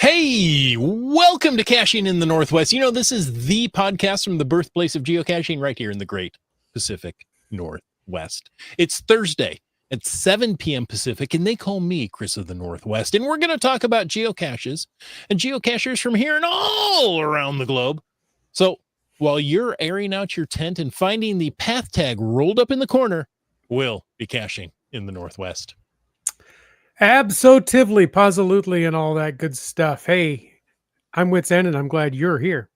Hey, welcome to Caching in the Northwest. You know, this is the podcast from the birthplace of geocaching right here in the great Pacific Northwest. It's Thursday at 7 p.m. Pacific, and they call me Chris of the Northwest. And we're going to talk about geocaches and geocachers from here and all around the globe. So while you're airing out your tent and finding the path tag rolled up in the corner, we'll be caching in the Northwest. Absolutely, positively, and all that good stuff. Hey, I'm Wits End, and I'm glad you're here.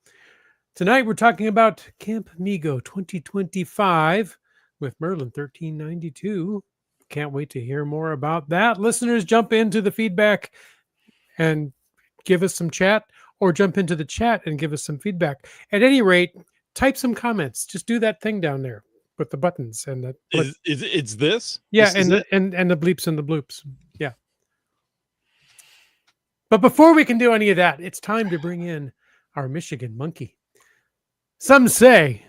Tonight, we're talking about Camp MiGO 2025 with Merlin1392. Can't wait to hear more about that. Listeners, jump into the feedback and give us some chat, or jump into the chat and give us some feedback. At any rate, type some comments. Just do that thing down there with the buttons and the. It's this? Yeah, This and the bleeps and the bloops. Yeah. But before we can do any of that, it's time to bring in our Michigan monkey. Some say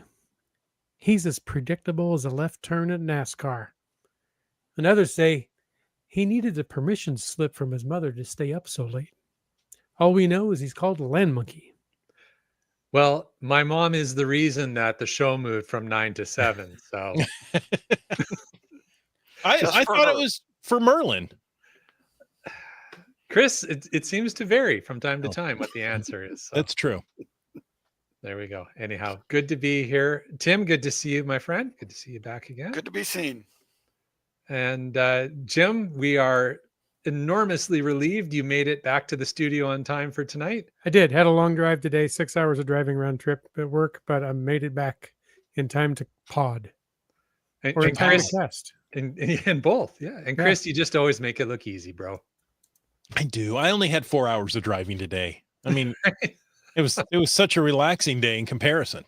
he's as predictable as a left turn at NASCAR. And others say he needed a permission slip from his mother to stay up so late. All we know is he's called a land monkey. Well, my mom is the reason that the show moved from 9 to 7. So I thought it was for Merlin. Chris, it seems to vary from time to time what the answer is. So. That's true. There we go. Anyhow, good to be here. Tim, good to see you, my friend. Good to see you back again. Good to be seen. And Jim, we are enormously relieved you made it back to the studio on time for tonight. I did. Had a long drive today, 6 hours of driving round trip at work, but I made it back in time to pod. And in time Chris, to test. And both. Yeah. And Chris, you just always make it look easy, bro. I do. I only had 4 hours of driving today. I mean, it was such a relaxing day in comparison.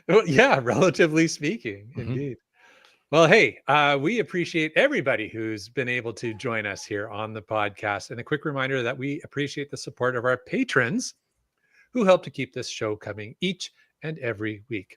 Well, yeah, relatively speaking, indeed. Well, hey, we appreciate everybody who's been able to join us here on the podcast. And a quick reminder that we appreciate the support of our patrons who help to keep this show coming each and every week.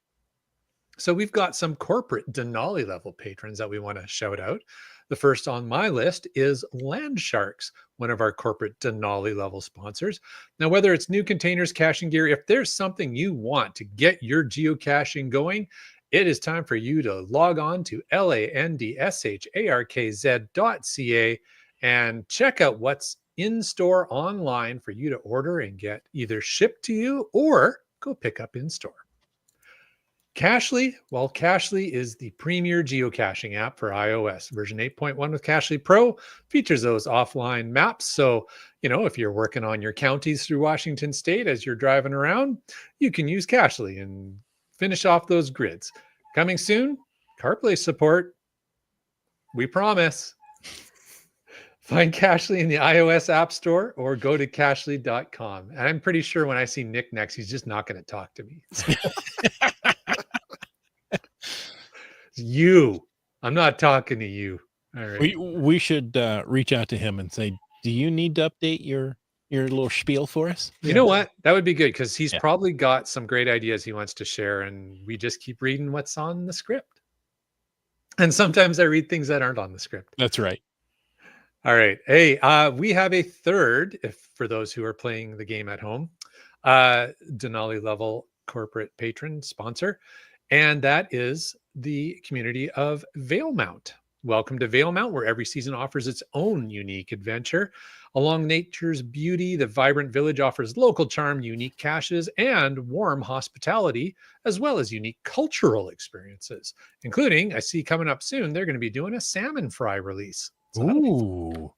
So we've got some corporate Denali level patrons that we want to shout out. The first on my list is Land Sharks, one of our corporate Denali level sponsors. Now, whether it's new containers, caching gear, if there's something you want to get your geocaching going, it is time for you to log on to landsharkz.ca and check out what's in store online for you to order and get either shipped to you or go pick up in store. Cachly, well, Cachly is the premier geocaching app for iOS. Version 8.1 with Cachly Pro features those offline maps. So, if you're working on your counties through Washington State as you're driving around, you can use Cachly and finish off those grids. Coming soon, CarPlay support. We promise. Find Cachly in the iOS App Store or go to cachly.com. And I'm pretty sure when I see Nick next, he's just not going to talk to me. You. I'm not talking to you. All right. We should reach out to him and say, do you need to update your little spiel for us? You know what? That would be good because he's probably got some great ideas he wants to share, and we just keep reading what's on the script. And sometimes I read things that aren't on the script. That's right. All right. Hey, we have a third, for those who are playing the game at home, Denali level corporate patron sponsor, and that is the community of Valemount. Welcome to Valemount, where every season offers its own unique adventure. Along nature's beauty, the vibrant village offers local charm, unique caches, and warm hospitality, as well as unique cultural experiences, including, I see coming up soon, they're going to be doing a salmon fry release. Ooh.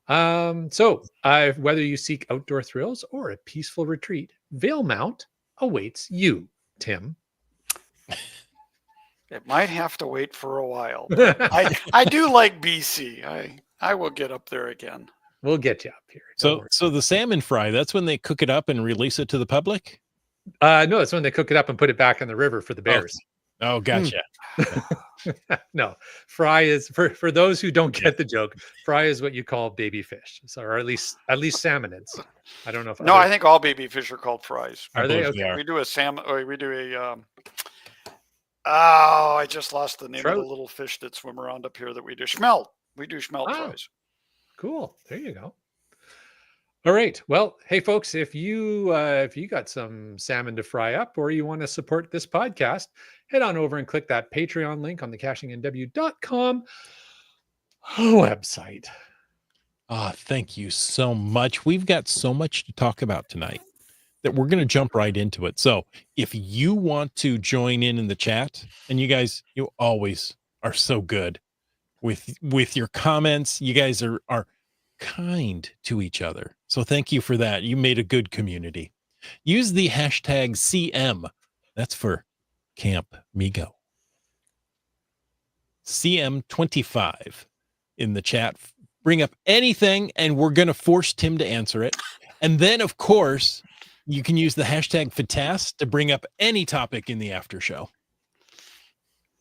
Whether you seek outdoor thrills or a peaceful retreat, Valemount awaits you, Tim. It might have to wait for a while. I do like BC. I will get up there again. We'll get you up here. So the salmon fry, that's when they cook it up and release it to the public? No, it's when they cook it up and put it back in the river for the bears. Oh gotcha. No, fry is for those who don't get the joke. Fry is what you call baby fish, or at least salmonids. I don't know if I think all baby fish are called fries. Are they? Okay. Okay. We do a salmon. Or we do a. I just lost the name Trout? of the little fish that swim around up here that we do. Schmelt. We do schmelt fries. Cool. There you go. All right. Well, hey folks, if you got some salmon to fry up or you want to support this podcast, head on over and click that Patreon link on the cachingNW.com website. Ah, thank you so much. We've got so much to talk about tonight that we're going to jump right into it. So if you want to join in the chat, and you guys, you always are so good with your comments. You guys are kind to each other. So thank you for that. You made a good community. Use the hashtag CM. That's for Camp MiGO. CM25 in the chat. Bring up anything, and we're going to force Tim to answer it. And then, of course, you can use the hashtag FATAS to bring up any topic in the after show.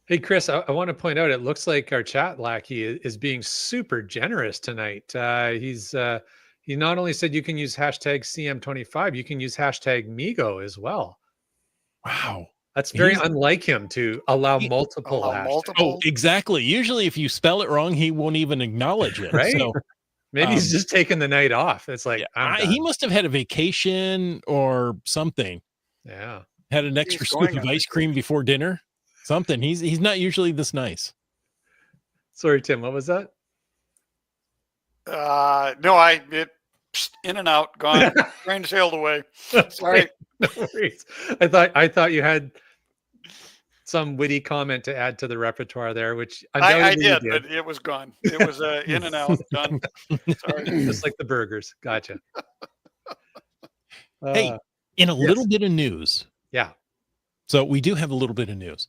Hey, Chris, I want to point out, it looks like our chat lackey is being super generous tonight. He not only said you can use hashtag CM25, you can use hashtag MiGO as well. Wow. That's very unlike him to allow multiple hashtags. Oh, exactly. Usually if you spell it wrong, he won't even acknowledge it. Right? So maybe he's just taking the night off. It's like, he must have had a vacation or something. Yeah. Had an extra scoop of ice cream before dinner. Something. He's not usually this nice. Sorry, Tim, what was that? No, in and out, gone. Train sailed away. Sorry. No worries. I thought you had some witty comment to add to the repertoire there, which I did, but it was gone. It was in and out, done. Sorry. Just like the burgers. Gotcha. Hey, in a little bit of news. Yeah. So we do have a little bit of news.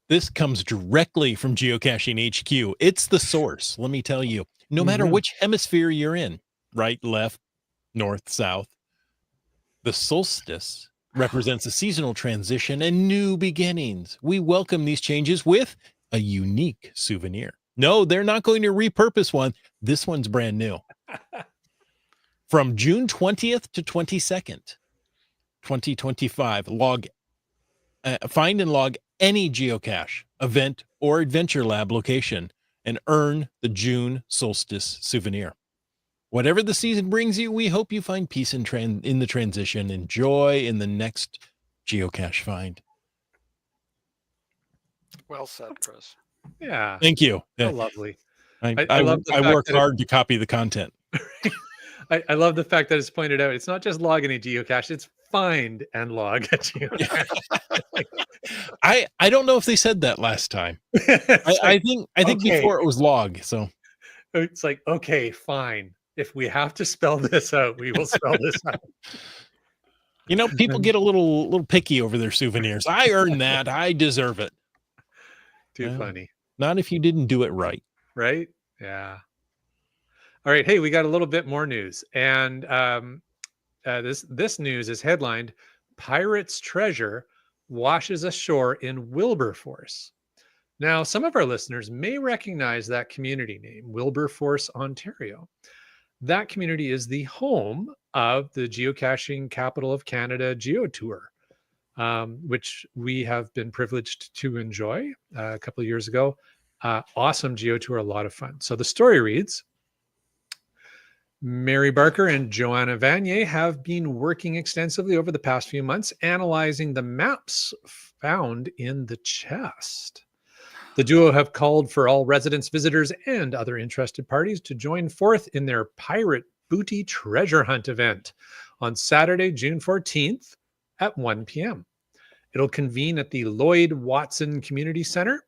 This comes directly from Geocaching HQ. It's the source. Let me tell you, no matter which hemisphere you're in, right, left, north, south, the solstice represents a seasonal transition and new beginnings. We welcome these changes with a unique souvenir. No, they're not going to repurpose one. This one's brand new. From June 20th to 22nd, 2025, find and log any geocache, event, or adventure lab location and earn the June solstice souvenir. Whatever the season brings you, we hope you find peace in the transition and joy in the next geocache find. Well said, Chris. Yeah. Thank you. So lovely. I work hard to copy the content. I love the fact that it's pointed out. It's not just log any geocache, it's find and log a geocache. I don't know if they said that last time. I think before it was log. So it's like, okay, fine. If we have to spell this out, we will spell this out. You know, people get a little picky over their souvenirs. I earned that. I deserve it. Too funny. Not if you didn't do it right. Right? Yeah. All right. Hey, we got a little bit more news. And this news is headlined, Pirate's Treasure Washes Ashore in Wilberforce. Now, some of our listeners may recognize that community name, Wilberforce, Ontario. That community is the home of the geocaching capital of Canada GeoTour, which we have been privileged to enjoy a couple of years ago. Awesome GeoTour, a lot of fun. So the story reads, Mary Barker and Joanna Vanier have been working extensively over the past few months, analyzing the maps found in the chest. The duo have called for all residents, visitors, and other interested parties to join forth in their Pirate Booty Treasure Hunt event on Saturday, June 14th at 1 p.m. It'll convene at the Lloyd Watson Community Center,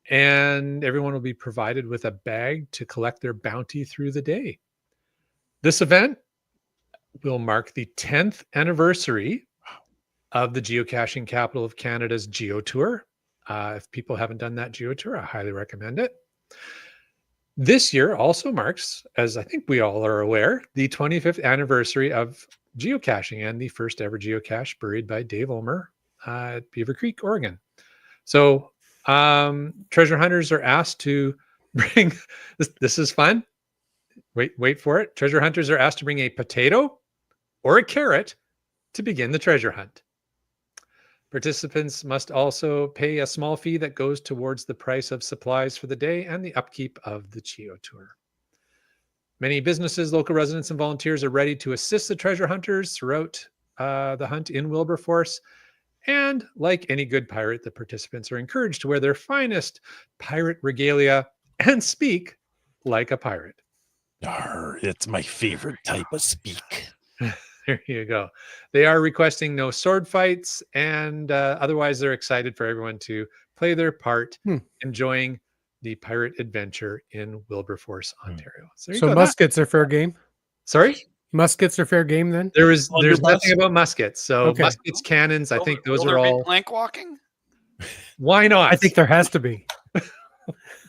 and everyone will be provided with a bag to collect their bounty through the day. This event will mark the 10th anniversary of the geocaching capital of Canada's GeoTour. If people haven't done that GeoTour, I highly recommend it. This year also marks, as I think we all are aware, the 25th anniversary of geocaching and the first ever geocache buried by Dave Ulmer at Beaver Creek, Oregon. So treasure hunters are asked to bring, this is fun. Wait for it. Treasure hunters are asked to bring a potato or a carrot to begin the treasure hunt. Participants must also pay a small fee that goes towards the price of supplies for the day and the upkeep of the GeoTour. Many businesses, local residents, and volunteers are ready to assist the treasure hunters throughout the hunt in Wilberforce. And like any good pirate, the participants are encouraged to wear their finest pirate regalia and speak like a pirate. Arr, it's my favorite type of speak. There you go. They are requesting no sword fights, and otherwise they're excited for everyone to play their part, enjoying the pirate adventure in Wilberforce, Ontario. So, there you So go. muskets are fair game. Sorry? Muskets are fair game then. There's Blunderbuss? nothing about muskets. So Okay. muskets, cannons, I think those will are there be all. plank walking? Why not? I think there has to be.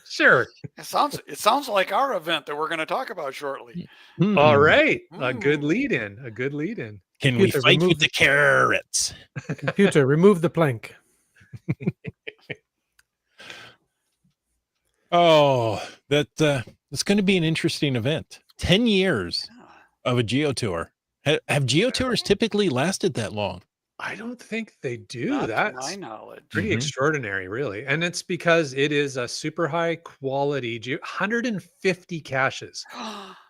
Sure. It sounds like our event that we're going to talk about shortly. All right. A Hmm. good lead in. A good lead in. Can we Computer, fight remove with the carrots? Computer, remove the plank. Oh, that's going to be an interesting event. 10 years of a geo tour. Have geo tours typically lasted that long? I don't think they do. Not to That's my knowledge. pretty Mhm. extraordinary, really. And it's because it is a super high quality 150 caches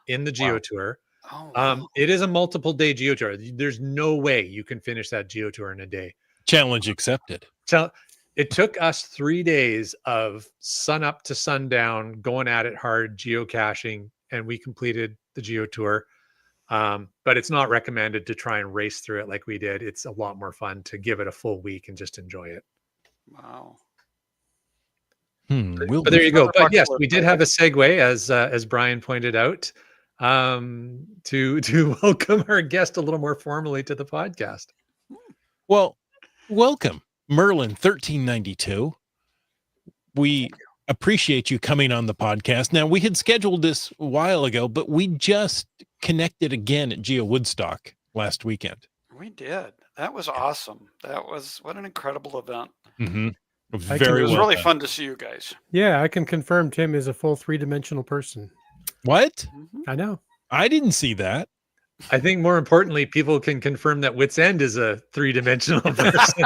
in the geo tour. Oh, wow. It is a multiple day geo tour. There's no way you can finish that geo tour in a day. Challenge accepted. So it took us 3 days of sun up to sundown, going at it hard, geocaching, and we completed the geo tour. But it's not recommended to try and race through it like we did. It's a lot more fun to give it a full week and just enjoy it. Wow. We'll But there you go. Motherfucker But yes, flip, we did have a segue, as Brian pointed out, to welcome our guest a little more formally to the podcast. Well, welcome, Merlin1392. We appreciate you coming on the podcast. Now, we had scheduled this a while ago, but we just connected again at Geo Woodstock last weekend. We did. That was awesome. What an incredible event. Mm-hmm. It Very It was well really done. fun to see you guys. Yeah, I can confirm Tim is a full 3-dimensional person. What? Mhm. I know. I didn't see that. I think more importantly, people can confirm that Wits End is a 3-dimensional person.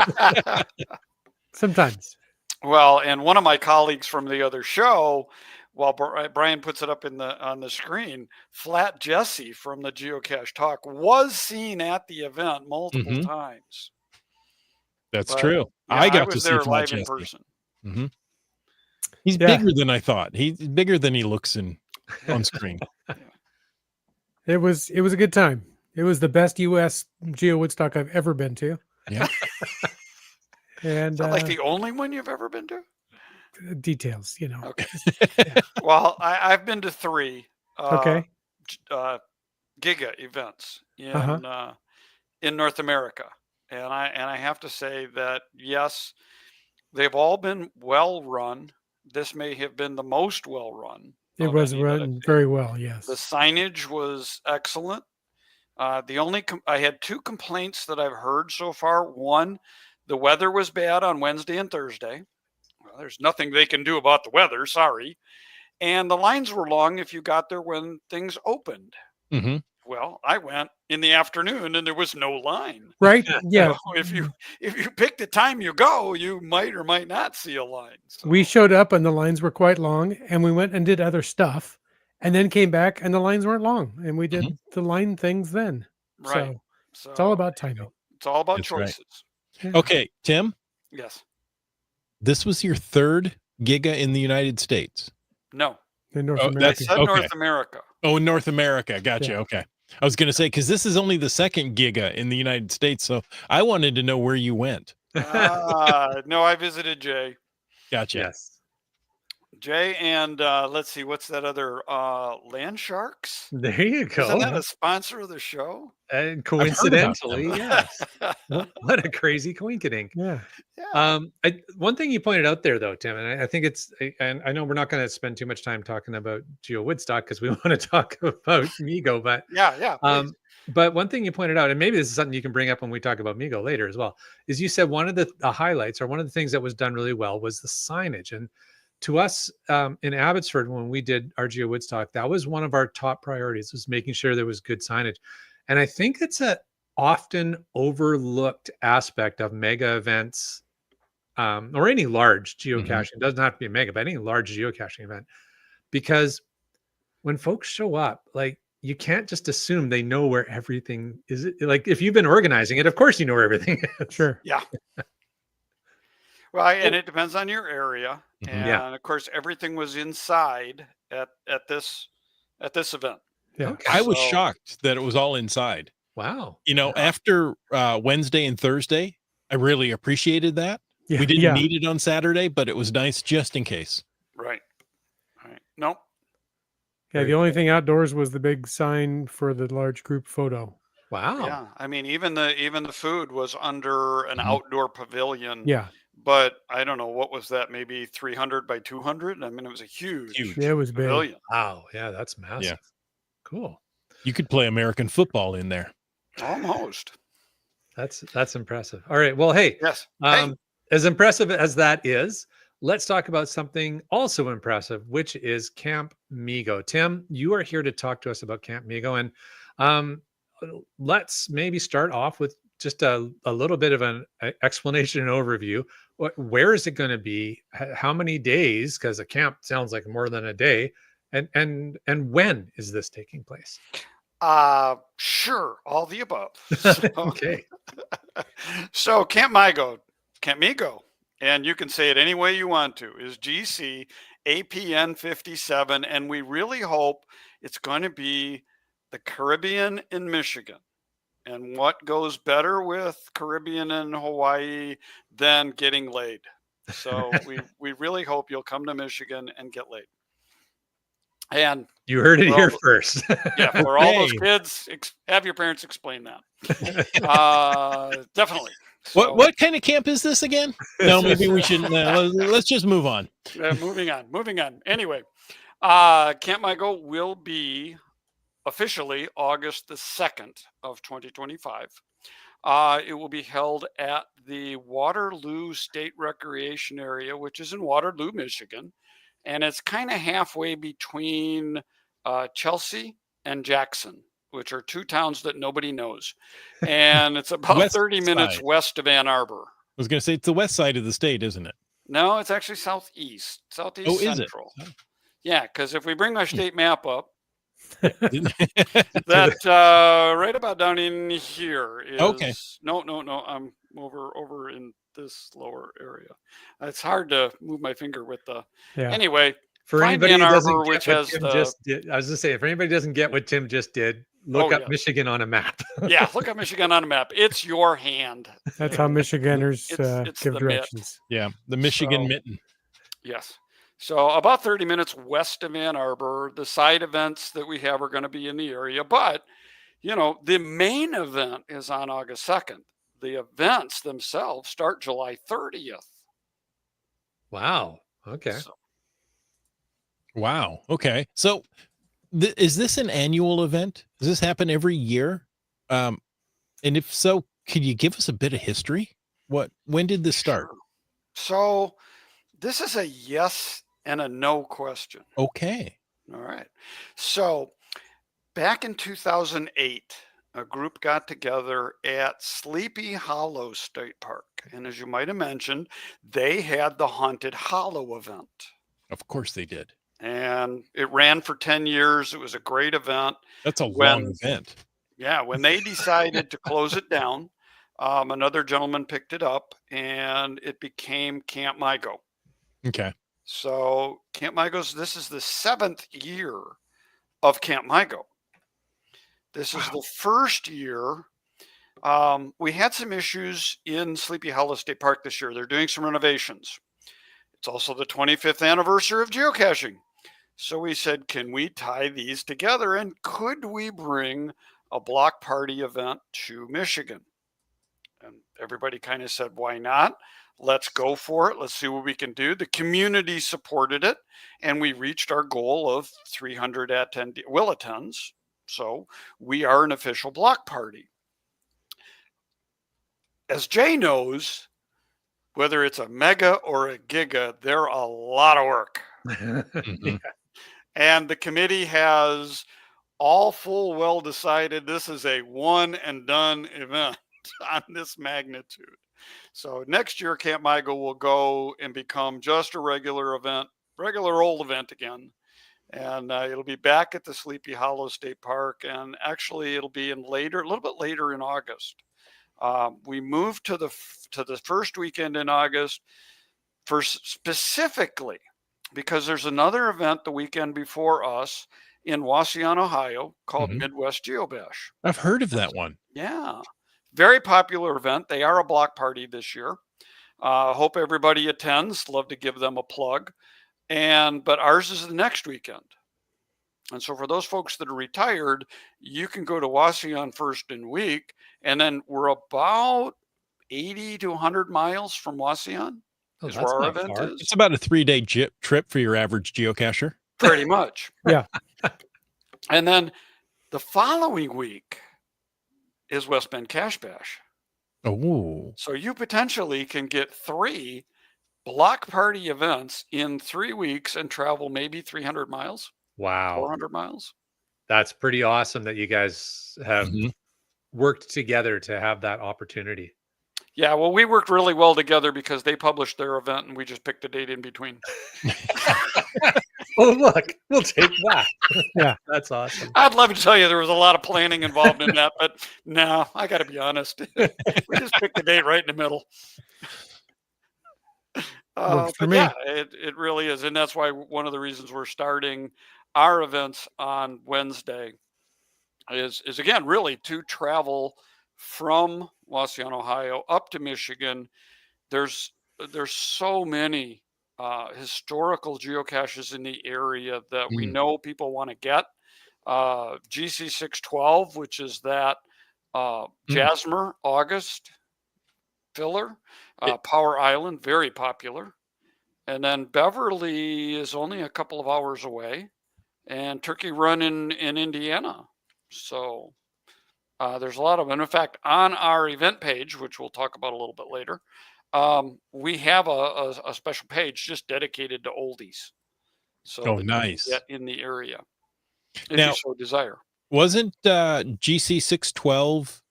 Sometimes. Well, and one of my colleagues from the other show, while Brian puts it up on the screen, Flat Jesse from the Geocache Talk was seen at the event multiple Mhm. times. That's But, true. Yeah, I got to was see there Flat live in Jesse. person. Mm-hmm. He's Yeah. bigger than I thought. He's bigger than he looks on screen. It was a good time. It was the best US Geo Woodstock I've ever been to. Yeah. And Is that like the only one you've ever been to? details, you know. Okay. Well, I've been to 3 Okay. Giga events in Uh-huh. In North America, and I have to say that yes, they've all been well run. This may have been the most well run. It was run very well, The yes. signage was excellent. The only I had 2 complaints that I've heard so far. One, the weather was bad on Wednesday and Thursday. Well, there's nothing they can do about the weather. Sorry. And the lines were long if you got there when things opened. Mm-hmm. Well, I went in the afternoon and there was no line. Right? Yeah. So if you pick the time you go, you might or might not see a line. So, We showed up and the lines were quite long, and we went and did other stuff and then came back and the lines weren't long, and we did the line things then. right. So it's all about timing. It's all about That's right. choices. Yeah. Okay, Tim, Yes. this was your 3rd Giga in the United States. No. In North Oh, America. that's- Said Okay. North America. Oh, in North America. Gotcha. Yeah. Okay. I was going to say, because this is only the 2nd Giga in the United States. So I wanted to know where you went. No, I visited Jay. Gotcha. Yes. Jay and let's see, what's that other Land Sharks? There you go. Isn't that a sponsor of the show? And heard about coincidentally, them. yes. What a crazy coinkydink. Yeah. Yeah. One thing you pointed out there, though, Tim, and I think and I know we're not going to spend too much time talking about Geo Woodstock because we want to talk about MiGO, but Yeah. Please. but one thing you pointed out, and maybe this is something you can bring up when we talk about MiGO later as well, is you said one of the highlights or one of the things that was done really well was the signage. And to us in Abbotsford, when we did our Geo Woodstock, that was one of our top priorities, was making sure there was good signage. And I think it's a often overlooked aspect of mega events or any large geocaching. It doesn't have to be a mega, but any large geocaching event, because when folks show up, like you can't just assume they know where everything is. Like if you've been organizing it, of course you know where everything is. Sure. Yeah. Well, and it depends on your area, Mhm. and Yeah. of course, everything was inside at this event. Yeah. Okay. I was So- shocked that it was all inside. Wow. You know, Yeah. after Wednesday and Thursday, I really appreciated that. Yeah. We didn't yeah. need it on Saturday, but it was nice just in case. Right. Right. Nope. Yeah. Very The only thing outdoors was the big sign for the large group photo. Wow. Yeah. I mean, even the food was under an Mhm. outdoor pavilion. Yeah. But I don't know, what was that? Maybe 300 by 200. I mean, it was a huge, Huge. Yeah, it was big. pavilion. Wow. Yeah, that's massive. Yeah. Cool. You could play American football in there. Almost. That's impressive. All right. Well, hey, Yes. Hey. as impressive as that is, let's talk about something also impressive, which is Camp MiGO. Tim, you are here to talk to us about Camp MiGO, and let's maybe start off with just a little bit of an explanation and overview. Where is it going to be? How many days? Because a camp sounds like more than a day. And when is this taking place? Sure, all the above. So, Okay. so Camp MiGO, and you can say it any way you want to, is GC APN 57, and we really hope it's going to be the Caribbean in Michigan. And what goes better with Caribbean and Hawaii than getting laid? So we really hope you'll come to Michigan and get laid. And You heard it for here all first. yeah, for all those Okay. kids, have your parents explain that. Definitely. So, What kind of camp is this again? No, maybe we shouldn't. Let's just move on. moving on. Anyway, Camp MiGO will be officially August the 2nd of 2025. It will be held at the Waterloo State Recreation Area, which is in Waterloo, Michigan. And it's kind of halfway between Chelsea and Jackson, which are two towns that nobody knows. And it's about West 30 minutes side. west of Ann Arbor. I was going to say it's the west side of the state, isn't it? No, it's actually southeast Oh, is it? central. Yeah, because if we bring my state map up, Okay. that right about down in here is Okay. no, I'm over in this lower area. It's hard to move my finger with the Yeah. anyway. For Find anybody Ann who doesn't Arbor, get which what has Tim the- just did, I was just saying, if anybody doesn't get what Tim just did, look Oh, up yeah. Michigan on a map. Yeah, look at Michigan on a map. It's your hand. That's how Michiganders It's give the directions. Yeah, the Michigan So- mitten. Yes. So about 30 minutes west of Ann Arbor. The side events that we have are going to be in the area, but the main event is on August 2nd. The events themselves start July 30th. Wow. Okay. So, Wow. Okay. So, is this an annual event? Does this happen every year? And if so, could you give us a bit of history? When did this start? sure. So this is a yes and a no question. Okay. All right. So back in 2008, a group got together at Sleepy Hollow State Park. And as you might have mentioned, they had the Haunted Hollow event. Of course they did. And it ran for 10 years. It was a great event. That's a When- long event. Yeah, when they decided to close it down, another gentleman picked it up and it became Camp MiGO. Okay. So Camp MiGO's, this is the 7th year of Camp MiGO. This is the first year. We had some issues in Sleepy Hollow State Park this year. They're doing some renovations. It's also the 25th anniversary of geocaching. So we said, can we tie these together? And could we bring a block party event to Michigan? And everybody kind of said, why not? Let's go for it. Let's see what we can do. The community supported it, and we reached our goal of 300 will attends. So we are an official block party. As Jay knows, whether it's a mega or a giga, they're a lot of work. Mhm. And the committee has all full well decided this is a one and done event on this magnitude. So next year, Camp MiGO will go and become just a regular event, regular old event again. And it'll be back at the Sleepy Hollow State Park. And actually, it'll be a little bit later in August. We moved to the first weekend in August specifically because there's another event the weekend before us in Wauseon, Ohio, called Midwest Geobash. I've heard of that one. Yeah, very popular event. They are a block party this year. Hope everybody attends. Love to give them a plug. But ours is the next weekend. And so for those folks that are retired, you can go to Wauseon first in week, and then we're about 80 to 100 miles from Wauseon. Oh, Is that's where our not event far. is. It's about a 3-day trip for your average geocacher. Pretty much. Yeah. And then the following week is West Bend Cache Bash. Oh, So you potentially can get 3 block party events in 3 weeks and travel maybe 300 miles, Wow. 400 miles. That's pretty awesome that you guys have worked together to have that opportunity. Yeah, well, we worked really well together because they published their event and we just picked a date in between. Oh, look, we'll take that. Yeah. That's awesome. I'd love to tell you there was a lot of planning involved in that, but no, I got to be honest. We just picked a date right in the middle. Works for But me. yeah, it really is. And that's why one of the reasons we're starting our events on Wednesday is again, really to travel from Wauseon, Ohio up to Michigan. There's so many historical geocaches in the area that we know people want to get. GC612, which is that Jasmer August filler, Power Island, very popular. And then Beverly is only a couple of hours away, and Turkey Run in Indiana. So there's a lot of them. In fact, on our event page, which we'll talk about a little bit later, we have a special page just dedicated to oldies. So oh, that you can nice. get in the area if Now- you so desire. Wasn't GC612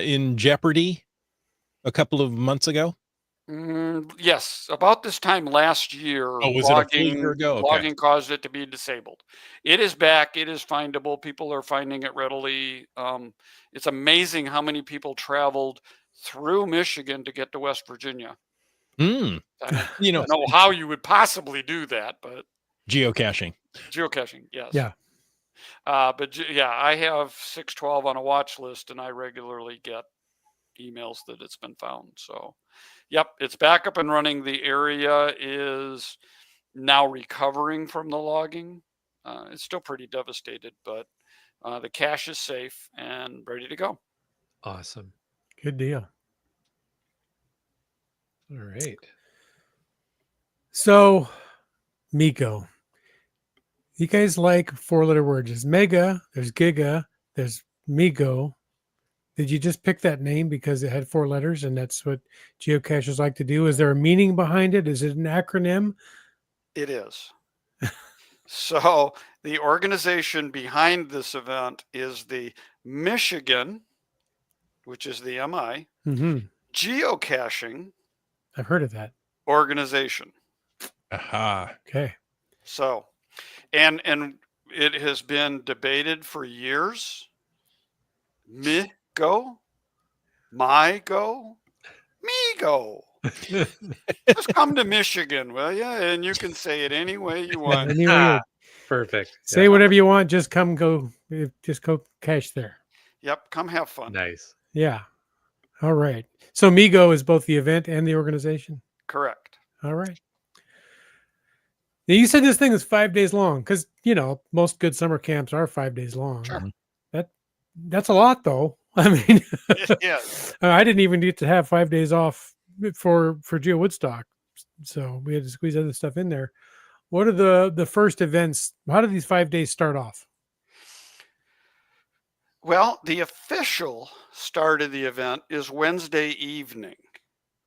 in jeopardy a couple of months ago? Yes, about this time last year, Oh, was it a full year ago? Okay. logging caused it to be disabled. It is back. It is findable. People are finding it readily. It's amazing how many people traveled through Michigan to get to West Virginia. Hmm. I You know, don't know how you would possibly do that, but geocaching. geocaching, yes. Yeah. I have 612 on a watch list, and I regularly get emails that it's been found. So, yep, it's back up and running. The area is now recovering from the logging. It's still pretty devastated, but the cache is safe and ready to go. Awesome. Good deal. All right. So, MiGO. You guys like 4-letter words. There's mega, there's giga, there's MiGO. Did you just pick that name because it had 4 letters and that's what geocachers like to do? Is there a meaning behind it? Is it an acronym? It is. So the organization behind this event is the Michigan, which is the MI, Geocaching I've heard of that. Organization. Aha. Okay. So, and it has been debated for years. MiGO, MiGO, MiGO. Just come to Michigan, will you? And you can say it any way you want. Anyway, Perfect. say whatever you want. Just go cache there. Yep, come have fun. Nice. Yeah. All right. So MiGO is both the event and the organization. Correct. All right. Now you said this thing is 5 days long because, most good summer camps are 5 days long. Sure. That's a lot, though. I mean, Yeah. I didn't even get to have 5 days off for Geo Woodstock. So we had to squeeze other stuff in there. What are the first events? How do these 5 days start off? Well, the official start of the event is Wednesday evening.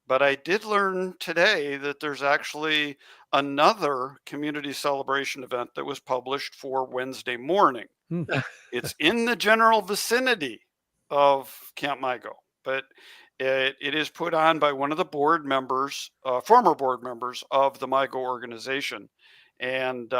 But I did learn today that there's actually another community celebration event that was published for Wednesday morning. It's in the general vicinity of Camp MiGO, but it is put on by one of the board members, former board members of the MiGO organization. And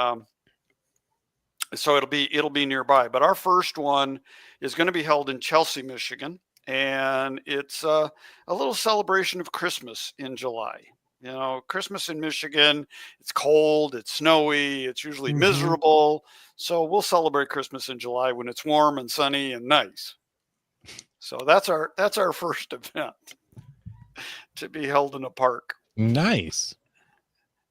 So it'll be nearby. But our first one is going to be held in Chelsea, Michigan, and it's a little celebration of Christmas in July. You know, Christmas in Michigan, it's cold, it's snowy, it's usually Mhm. miserable. So we'll celebrate Christmas in July when it's warm and sunny and nice. So that's our first event to be held in a park. Nice.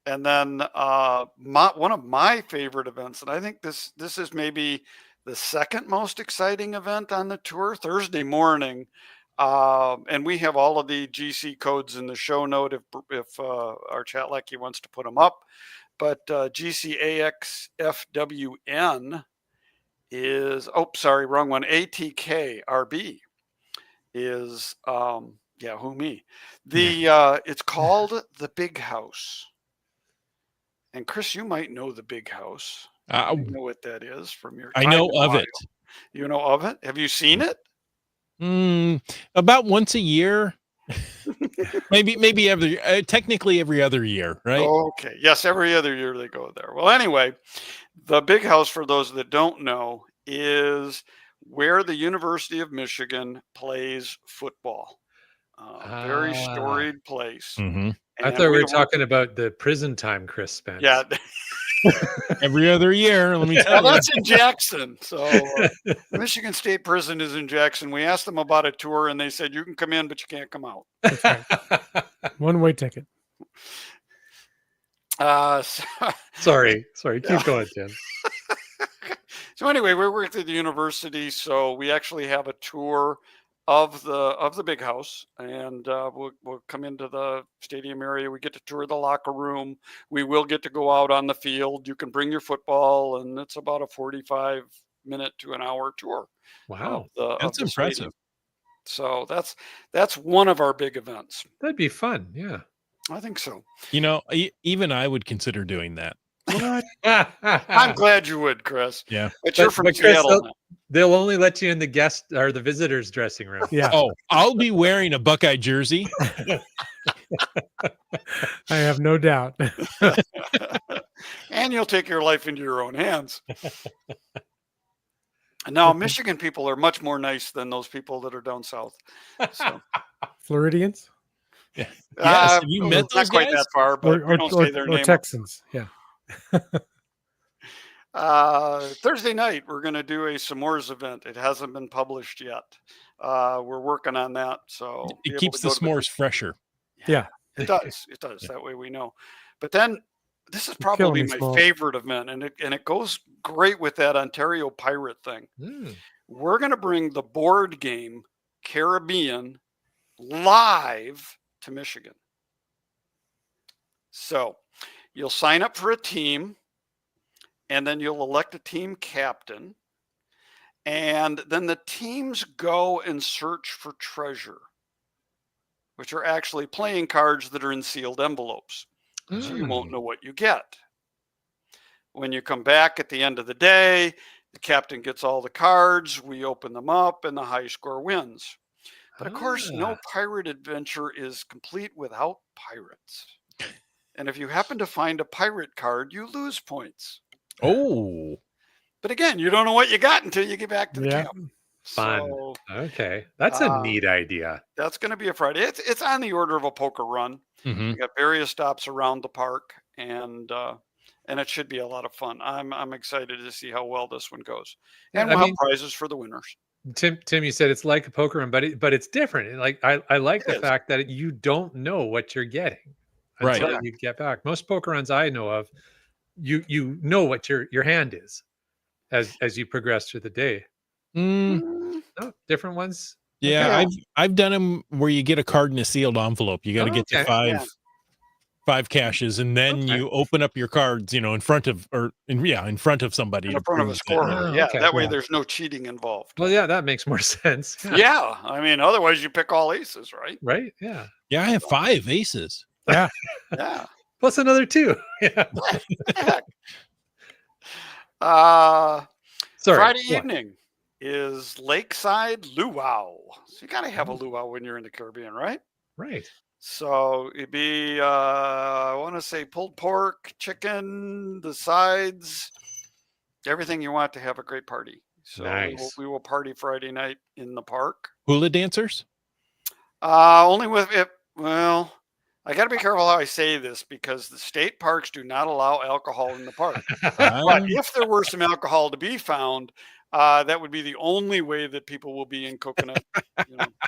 And then one of my favorite events, and I think this is maybe the second most exciting event on the tour, Thursday morning. And we have all of the GC codes in the show note if our chat lackey wants to put them up. But GCAXFWN is, oh, sorry, wrong one. ATKRB is, who me? It's called the Big House. And Chris, you might know the Big House. You know what that is from your time. I know in of Ohio. it. You know of it? Have you seen it? About once a year. maybe technically every other year, right? Okay. Yes, every other year they go there. Well, anyway, the Big House, for those that don't know, is where the University of Michigan plays football. Very storied place. Mm-hmm. I thought we were talking about the prison time Chris spent. Yeah. Every other year, let me tell Well, you. that's in Jackson. So Michigan State Prison is in Jackson. We asked them about a tour, and they said, you can come in, but you can't come out. That's right. One-way ticket. Sorry. Keep going, Tim. So anyway, we worked at the university, so we actually have a tour of the Big House, and we'll come into the stadium area. We get to tour the locker room. We will get to go out on the field. You can bring your football, and it's about a 45-minute to an hour tour. Wow, that's impressive. Stadium. So that's one of our big events. That'd be fun. Yeah, I think so. You know, even I would consider doing that. What? I'm glad you would, Chris. Yeah, but you're from Chris, Seattle. They'll only let you in the guest or the visitors' dressing room. Yeah. Oh, I'll be wearing a Buckeye jersey. I have no doubt. And you'll take your life into your own hands. And now Michigan people are much more nice than those people that are down south. So. Floridians? Yes. Have you met those not quite guys? that far, but we don't say their name. Or Texans. Yeah. Thursday night, we're going to do a s'mores event. It hasn't been published yet. We're working on that. So it keeps the s'mores fresher. Yeah. It does. It does. That way we know. But then this is probably my favorite event, and it goes great with that Ontario Pirate thing. We're going to bring the board game Caribbean live to Michigan. So you'll sign up for a team, and then you'll elect a team captain, and then the teams go and search for treasure, which are actually playing cards that are in sealed envelopes. So you won't know what you get. When you come back at the end of the day, the captain gets all the cards, we open them up, and the high score wins. But of course, no pirate adventure is complete without pirates. And if you happen to find a pirate card, you lose points. Oh. But again, you don't know what you got until you get back to the camp. Fun. So, okay. That's a neat idea. That's going to be a Friday. It's on the order of a poker run. Mm-hmm. We got various stops around the park, and it should be a lot of fun. I'm excited to see how well this one goes. And we'll have prizes for the winners. Tim, you said it's like a poker run, but it's different. Like I like the fact that you don't know what you're getting until you get back. Most poker runs I know of, you know what your hand is as you progress through the day. No, different ones. Yeah, okay. I've done them where you get a card in a sealed envelope. You got to get to five caches, and then you open up your cards, in front of in front of somebody, in front of a scorer. That way there's no cheating involved. Well, yeah, that makes more sense. Yeah, I mean, otherwise you pick all aces, right? Right. Yeah. Yeah, I have 5 aces. Yeah. Yeah. Plus another 2. Yeah. Friday evening is Lakeside Luau. So you got to have a luau when you're in the Caribbean, right? Right. So it'd be, I want to say pulled pork, chicken, the sides, everything you want to have a great party. So Nice. we will party Friday night in the park. Hula dancers? Only with it. Well, I got to be careful how I say this because the state parks do not allow alcohol in the park. But if there were some alcohol to be found, that would be the only way that people will be in coconut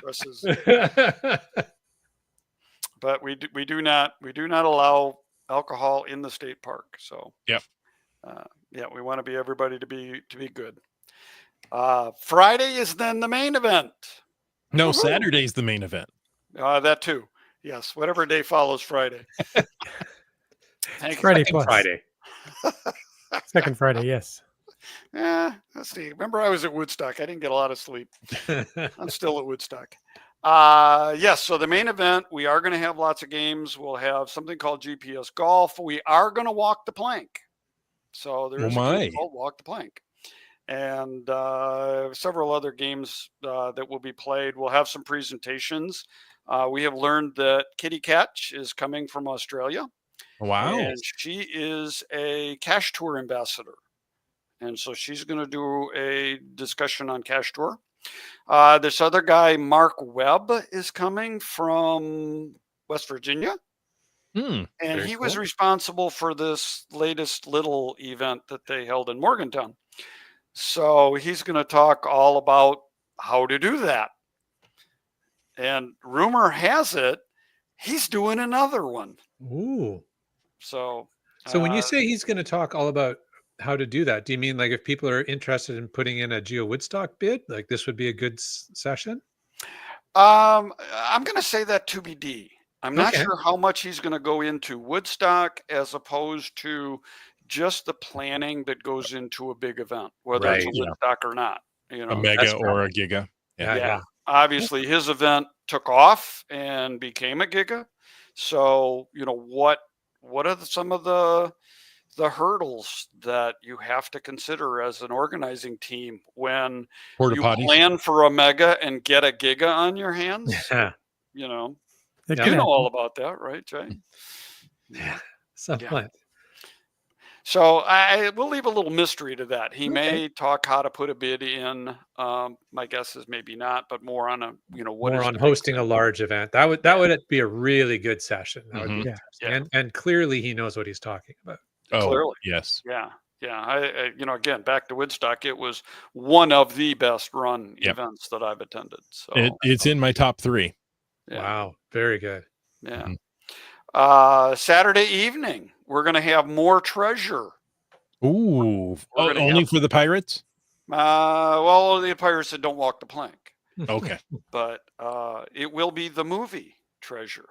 dresses. But we do not allow alcohol in the state park. So yep. Yeah, we want everybody to be good. Friday is then the main event. No, Woo-hoo! Saturday's the main event. That too. Yes, whatever day follows Friday. Friday Second plus. Friday. Second Friday, yes. Let's see. Remember, I was at Woodstock. I didn't get a lot of sleep. I'm still at Woodstock. Yes, so the main event, we are going to have lots of games. We'll have something called GPS Golf. We are going to walk the plank. So there's a game called Walk the Plank. And several other games that will be played. We'll have some presentations. We have learned that Kitty Catch is coming from Australia. Wow. And she is a cache tour ambassador. And so she's going to do a discussion on cache tour. This other guy, Mark Webb, is coming from West Virginia. And he was responsible for this latest little event that they held in Morgantown. So he's going to talk all about how to do that. And rumor has it, he's doing another one. Ooh. So when you say he's going to talk all about how to do that, do you mean like if people are interested in putting in a Geo Woodstock bid, like this would be a good session? I'm going to say that TBD. I'm not sure how much he's going to go into Woodstock as opposed to just the planning that goes into a big event, whether it's a Woodstock or not. A mega or a giga. Yeah. Obviously, his event took off and became a giga. So, what are some of the hurdles that you have to consider as an organizing team when you plan for a mega and get a giga on your hands? You know all about that, right, Jay? Yeah, somewhat. So I will leave a little mystery to that. He may talk how to put a bid in. My guess is maybe not, but more on more on hosting a large event. That would be a really good session. That would be interesting. And clearly he knows what he's talking about. Clearly, yes, yeah. I again, back to Woodstock, it was one of the best run events that I've attended. So it's in my top 3. Yeah. Wow, very good. Yeah. Saturday evening, we're going to have more treasure. Ooh, only for the pirates? Well, the pirates that don't walk the plank. Okay. But it will be the movie Treasure.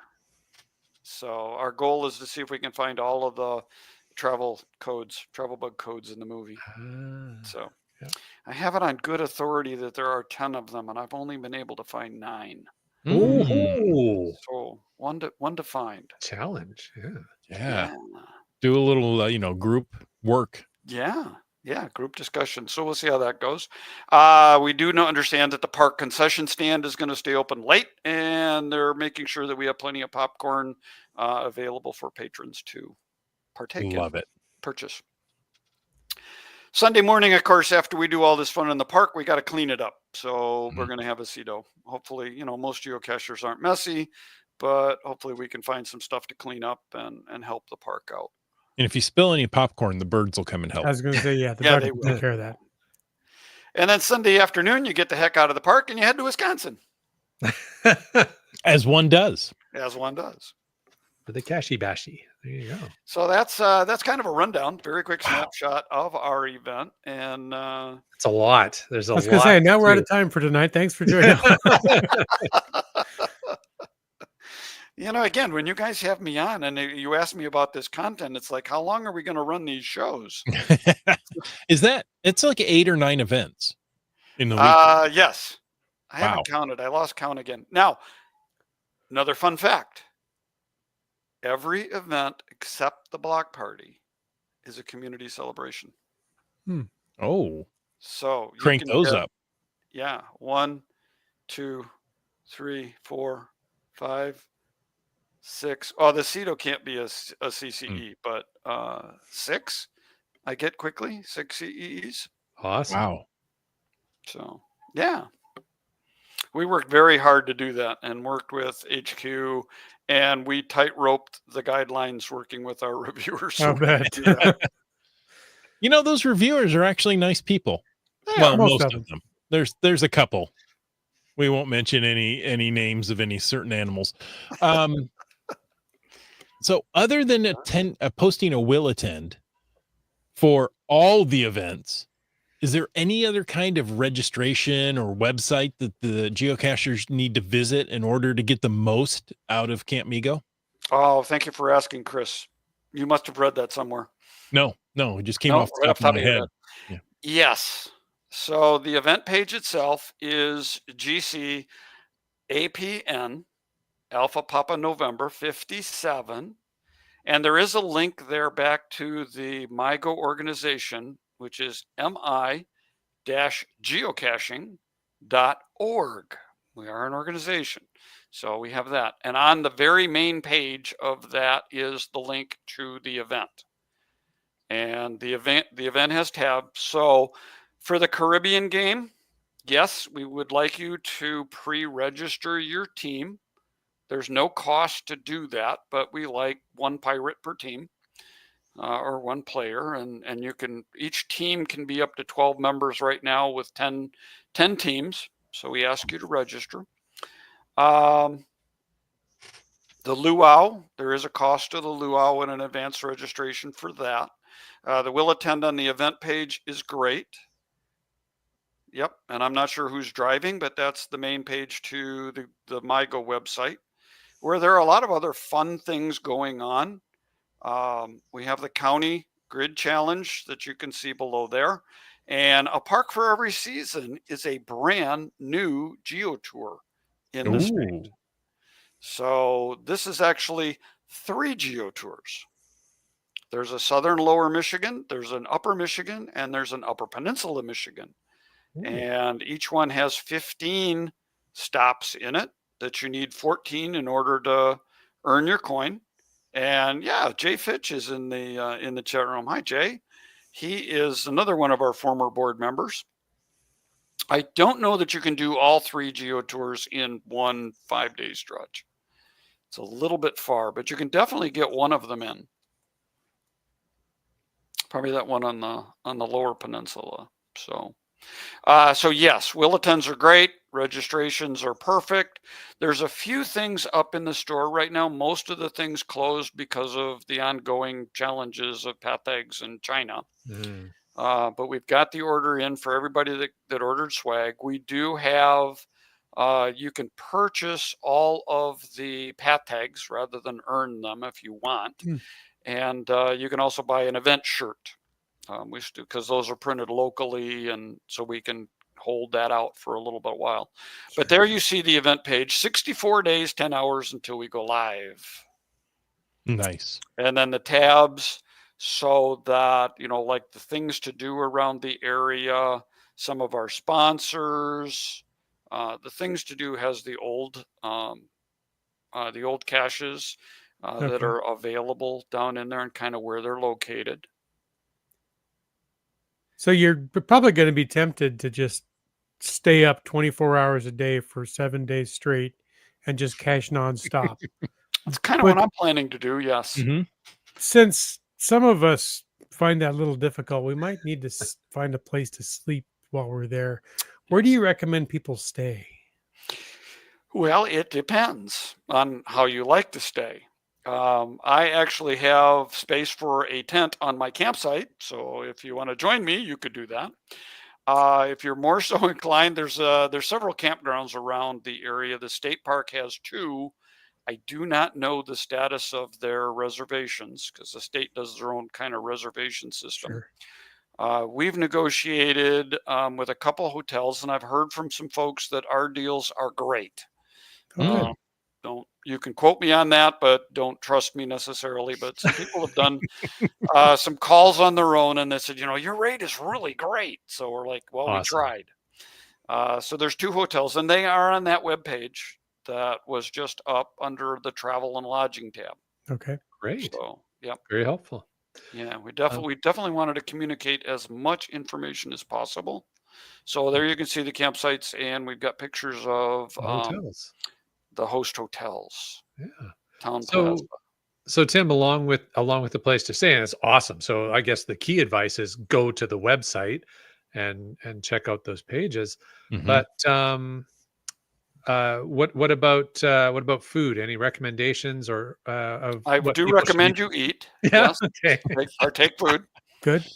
So our goal is to see if we can find all of the travel bug codes in the movie. So I have it on good authority that there are 10 of them, and I've only been able to find 9. Ooh. So one to find. Challenge. Yeah. Do a little, group work. Yeah, group discussion. So we'll see how that goes. We do understand that the park concession stand is going to stay open late, and they're making sure that we have plenty of popcorn available for patrons to partake in. Purchase. Sunday morning, of course, after we do all this fun in the park, we got to clean it up. So we're going to have a CEDO. Hopefully, most geocachers aren't messy, but hopefully we can find some stuff to clean up and help the park out. And if you spill any popcorn, the birds will come and help. I was going to say, the birds will take care of that. And then Sunday afternoon, you get the heck out of the park and you head to Wisconsin. As one does. For the cashy bashy. There you go. So that's kind of a rundown, very quick snapshot of our event. And it's a lot. There's a lot. I was going to say, now we're out of time for tonight. Thanks for joining us. Again, when you guys have me on and you ask me about this content, it's like, how long are we going to run these shows? It's like 8 or 9 events in the week? Yes. I haven't counted. I lost count again. Now, another fun fact. Every event except the block party is a community celebration. Oh. So crank those up. Yeah. 1, 2, 3, 4, 5, 6. Oh, the CEDO can't be a CCE, but 6. I get quickly, 6 CEs. Awesome. Wow. So, yeah. We worked very hard to do that and worked with HQ, and we tight-roped the guidelines working with our reviewers. So I'll we bet. could do that. You know, those reviewers are actually nice people. Yeah. Well, Most most of of them. There's a couple. We won't mention any names of any certain animals. So other than posting a will attend for all the events, is there any other kind of registration or website that the geocachers need to visit in order to get the most out of Camp MiGO? Oh, thank you for asking, Chris. You must have read that somewhere. No, it just came No, off the right top off the top of of my your head. head. Yes. So the event page itself is GC APN Alpha Papa November 57. And there is a link there back to the MiGO organization, which is mi-geocaching.org. We are an organization. So we have that. And on the very main page of that is the link to the event. And the event has tabs. So for the Caribbean game, yes, we would like you to pre-register your team. There's no cost to do that, but we like one pirate per team or one player, and each team can be up to 12 members right now with 10 teams. So we ask you to register. The luau, there is a cost to the luau and an advanced registration for that. The will attend on the event page is great. Yep, and I'm not sure who's driving, but that's the main page to the MiGO website, where there are a lot of other fun things going on. We have the county grid challenge that you can see below there. And a park for every season is a brand new geo tour in the state. So this is actually 3 geo tours. There's a southern lower Michigan, there's an upper Michigan, and there's an upper peninsula Michigan. And each one has 15 stops in it that you need 14 in order to earn your coin. And yeah, Jay Fitch is in the chat room. Hi, Jay. He is another one of our former board members. I don't know that you can do all 3 geo tours in one 5-day stretch. It's a little bit far, but you can definitely get one of them in. Probably that one on the lower peninsula. So yes, will attends are great. Registrations are perfect. There's a few things up in the store right now. Most of the things closed because of the ongoing challenges of pathtags in China. But we've got the order in for everybody that ordered swag. We do have, you can purchase all of the pathtags rather than earn them if you want. And you can also buy an event shirt. Because those are printed locally, and so we can hold that out for a little bit while. Sure. But there you see the event page, 64 days, 10 hours until we go live. Nice. And then the tabs, so that, like the things to do around the area, some of our sponsors, the things to do has the old caches that are available down in there and kind of where they're located. So you're probably going to be tempted to just stay up 24 hours a day for 7 days straight and just cache nonstop. That's kind of what I'm planning to do, yes. Mm-hmm. Since some of us find that a little difficult, we might need to find a place to sleep while we're there. Where do you recommend people stay? Well, it depends on how you like to stay. I actually have space for a tent on my campsite, so if you want to join me, you could do that. If you're more so inclined, there's several campgrounds around the area. The state park has 2. I do not know the status of their reservations because the state does their own kind of reservation system. Sure. We've negotiated with a couple hotels, and I've heard from some folks that our deals are great. You can quote me on that, but don't trust me necessarily. But some people have done some calls on their own, and they said, your rate is really great. So we're like, well, awesome. We tried. So there's 2 hotels, and they are on that webpage that was just up under the travel and lodging tab. Okay, great. So, yep. Very helpful. Yeah, we definitely wanted to communicate as much information as possible. So there you can see the campsites, and we've got pictures of Hotels. the host hotels, Yeah. Town Plaza. So Tim, along with the place to stay, and it's awesome. So I guess the key advice is go to the website and check out those pages. Mhm. But what about food? Any recommendations or of I what do people should eat? recommend you eat. Yeah. Yes, Okay. partake food. Good.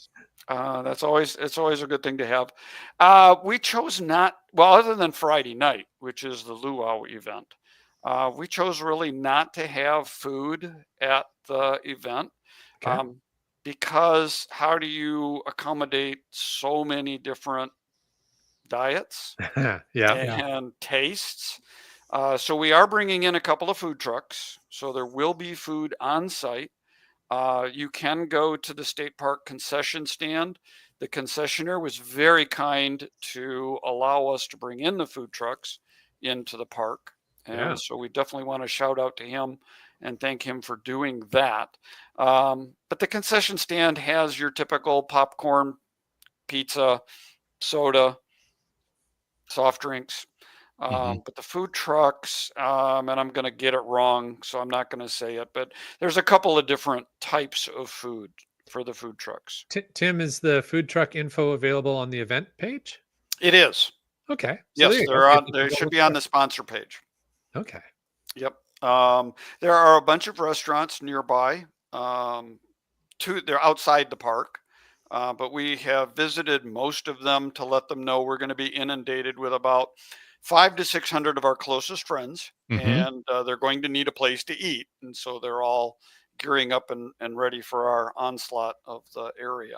It's always a good thing to have. We chose not well, other than Friday night, which is the luau event. We chose really not to have food at the event, Okay. because how do you accommodate so many different diets Yeah. and tastes? So we are bringing in a couple of food trucks, so there will be food on site. You can go to the state park concession stand. The concessionaire was very kind to allow us to bring in the food trucks into the park. Yeah. And so we definitely want to shout out to him and thank him for doing that. But the concession stand has your typical popcorn, pizza, soda, soft drinks. Mhm. But the food trucks, and I'm going to get it wrong, so I'm not going to say it, but there's a couple of different types of food for the food trucks. Tim, is the food truck info available on the event page? It is. Okay. So there Yes, you go. they're on. People can They go should look be it on up. the sponsor page. Okay. Yep. There are a bunch of restaurants nearby. They're outside the park, but we have visited most of them to let them know we're going to be inundated with about 500 to 600 of our closest friends, Mhm. and they're going to need a place to eat, and so they're all gearing up and ready for our onslaught of the area.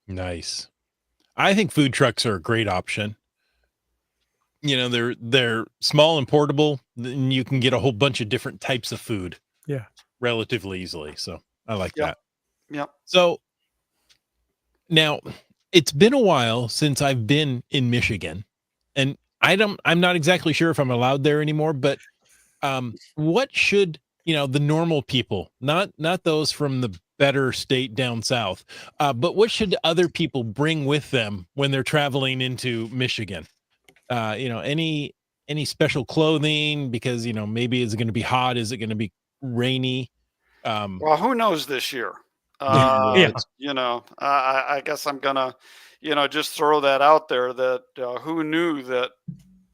Nice. I think food trucks are a great option. They're small and portable, and you can get a whole bunch of different types of food Yeah. relatively easily. So I like Yep. that. Yep. So now it's been a while since I've been in Michigan, and I'm not exactly sure if I'm allowed there anymore, but what should, the normal people, not those from the better state down south, but what should other people bring with them when they're traveling into Michigan? Any special clothing, because maybe is it going to be hot, is it going to be rainy? Well, who knows this year? Yeah. I guess I'm gonna, just throw that out there that who knew that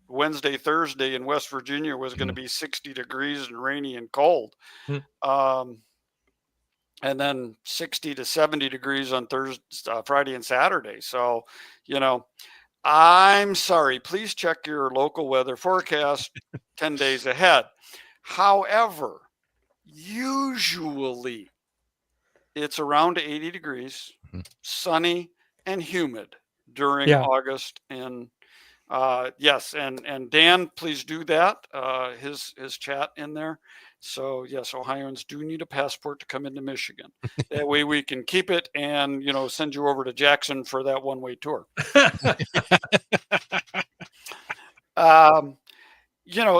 Wednesday, Thursday in West Virginia was going to be 60 degrees and rainy and cold. Hmm. And then 60 to 70 degrees on Thursday, Friday and Saturday. So, I'm sorry, please check your local weather forecast 10 days ahead. However, usually it's around 80 degrees, Mhm. sunny and humid during Yeah. August. And yes, and Dan, please do that. His chat in there. So yes, Ohioans do need a passport to come into Michigan. That way we can keep it and send you over to Jackson for that one-way tour. Um,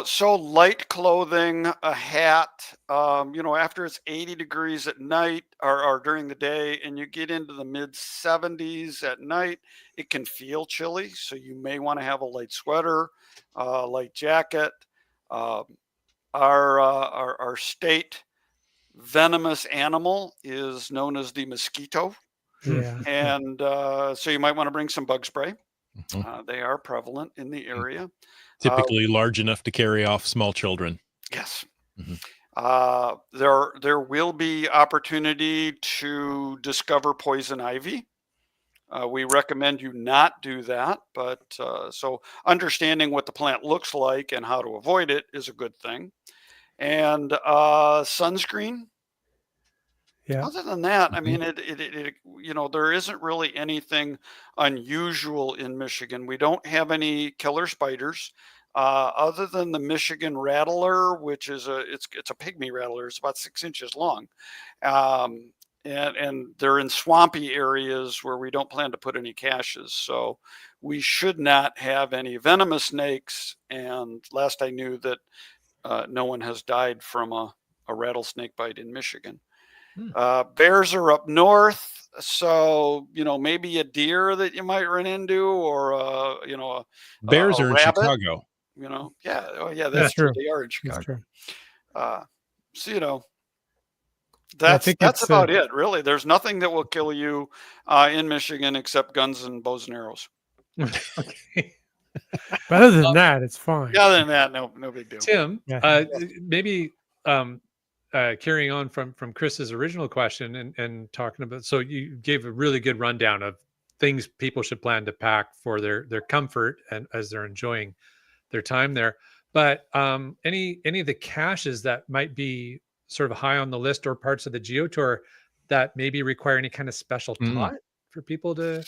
so light clothing, a hat, after it's 80 degrees at night or during the day and you get into the mid 70s at night, it can feel chilly. So you may want to have a light sweater, light jacket. Um, our state venomous animal is known as the mosquito. Yeah. And so you might want to bring some bug spray. Mhm. They are prevalent in the area. Typically large enough to carry off small children. Yes. Mhm. There will be opportunity to discover poison ivy. We recommend you not do that, but so understanding what the plant looks like and how to avoid it is a good thing. And sunscreen. Yeah. Other than that, I Mhm. mean, there isn't really anything unusual in Michigan. We don't have any killer spiders, other than the Michigan rattler, which is it's a pygmy rattler. It's about 6 inches long, um, and they're in swampy areas where we don't plan to put any caches. So we should not have any venomous snakes. And last I knew that no one has died from a rattlesnake bite in Michigan. Bears are up north, so maybe a deer that you might run into, or Bears a are in rabbit. Chicago. Yeah, oh yeah, That's that's true. true. They are in That's Chicago. true. So I think that's it's about it, really. There's nothing that will kill you in Michigan except guns and bows and arrows. Okay. but other than that, it's fine. Yeah, other than that, no big deal. Tim, Yeah. maybe carrying on from Chris's original question and talking about, so you gave a really good rundown of things people should plan to pack for their comfort and as they're enjoying their time there. But any of the caches that might be sort of high on the list, or parts of the Geo Tour that maybe require any kind of special thought for people to?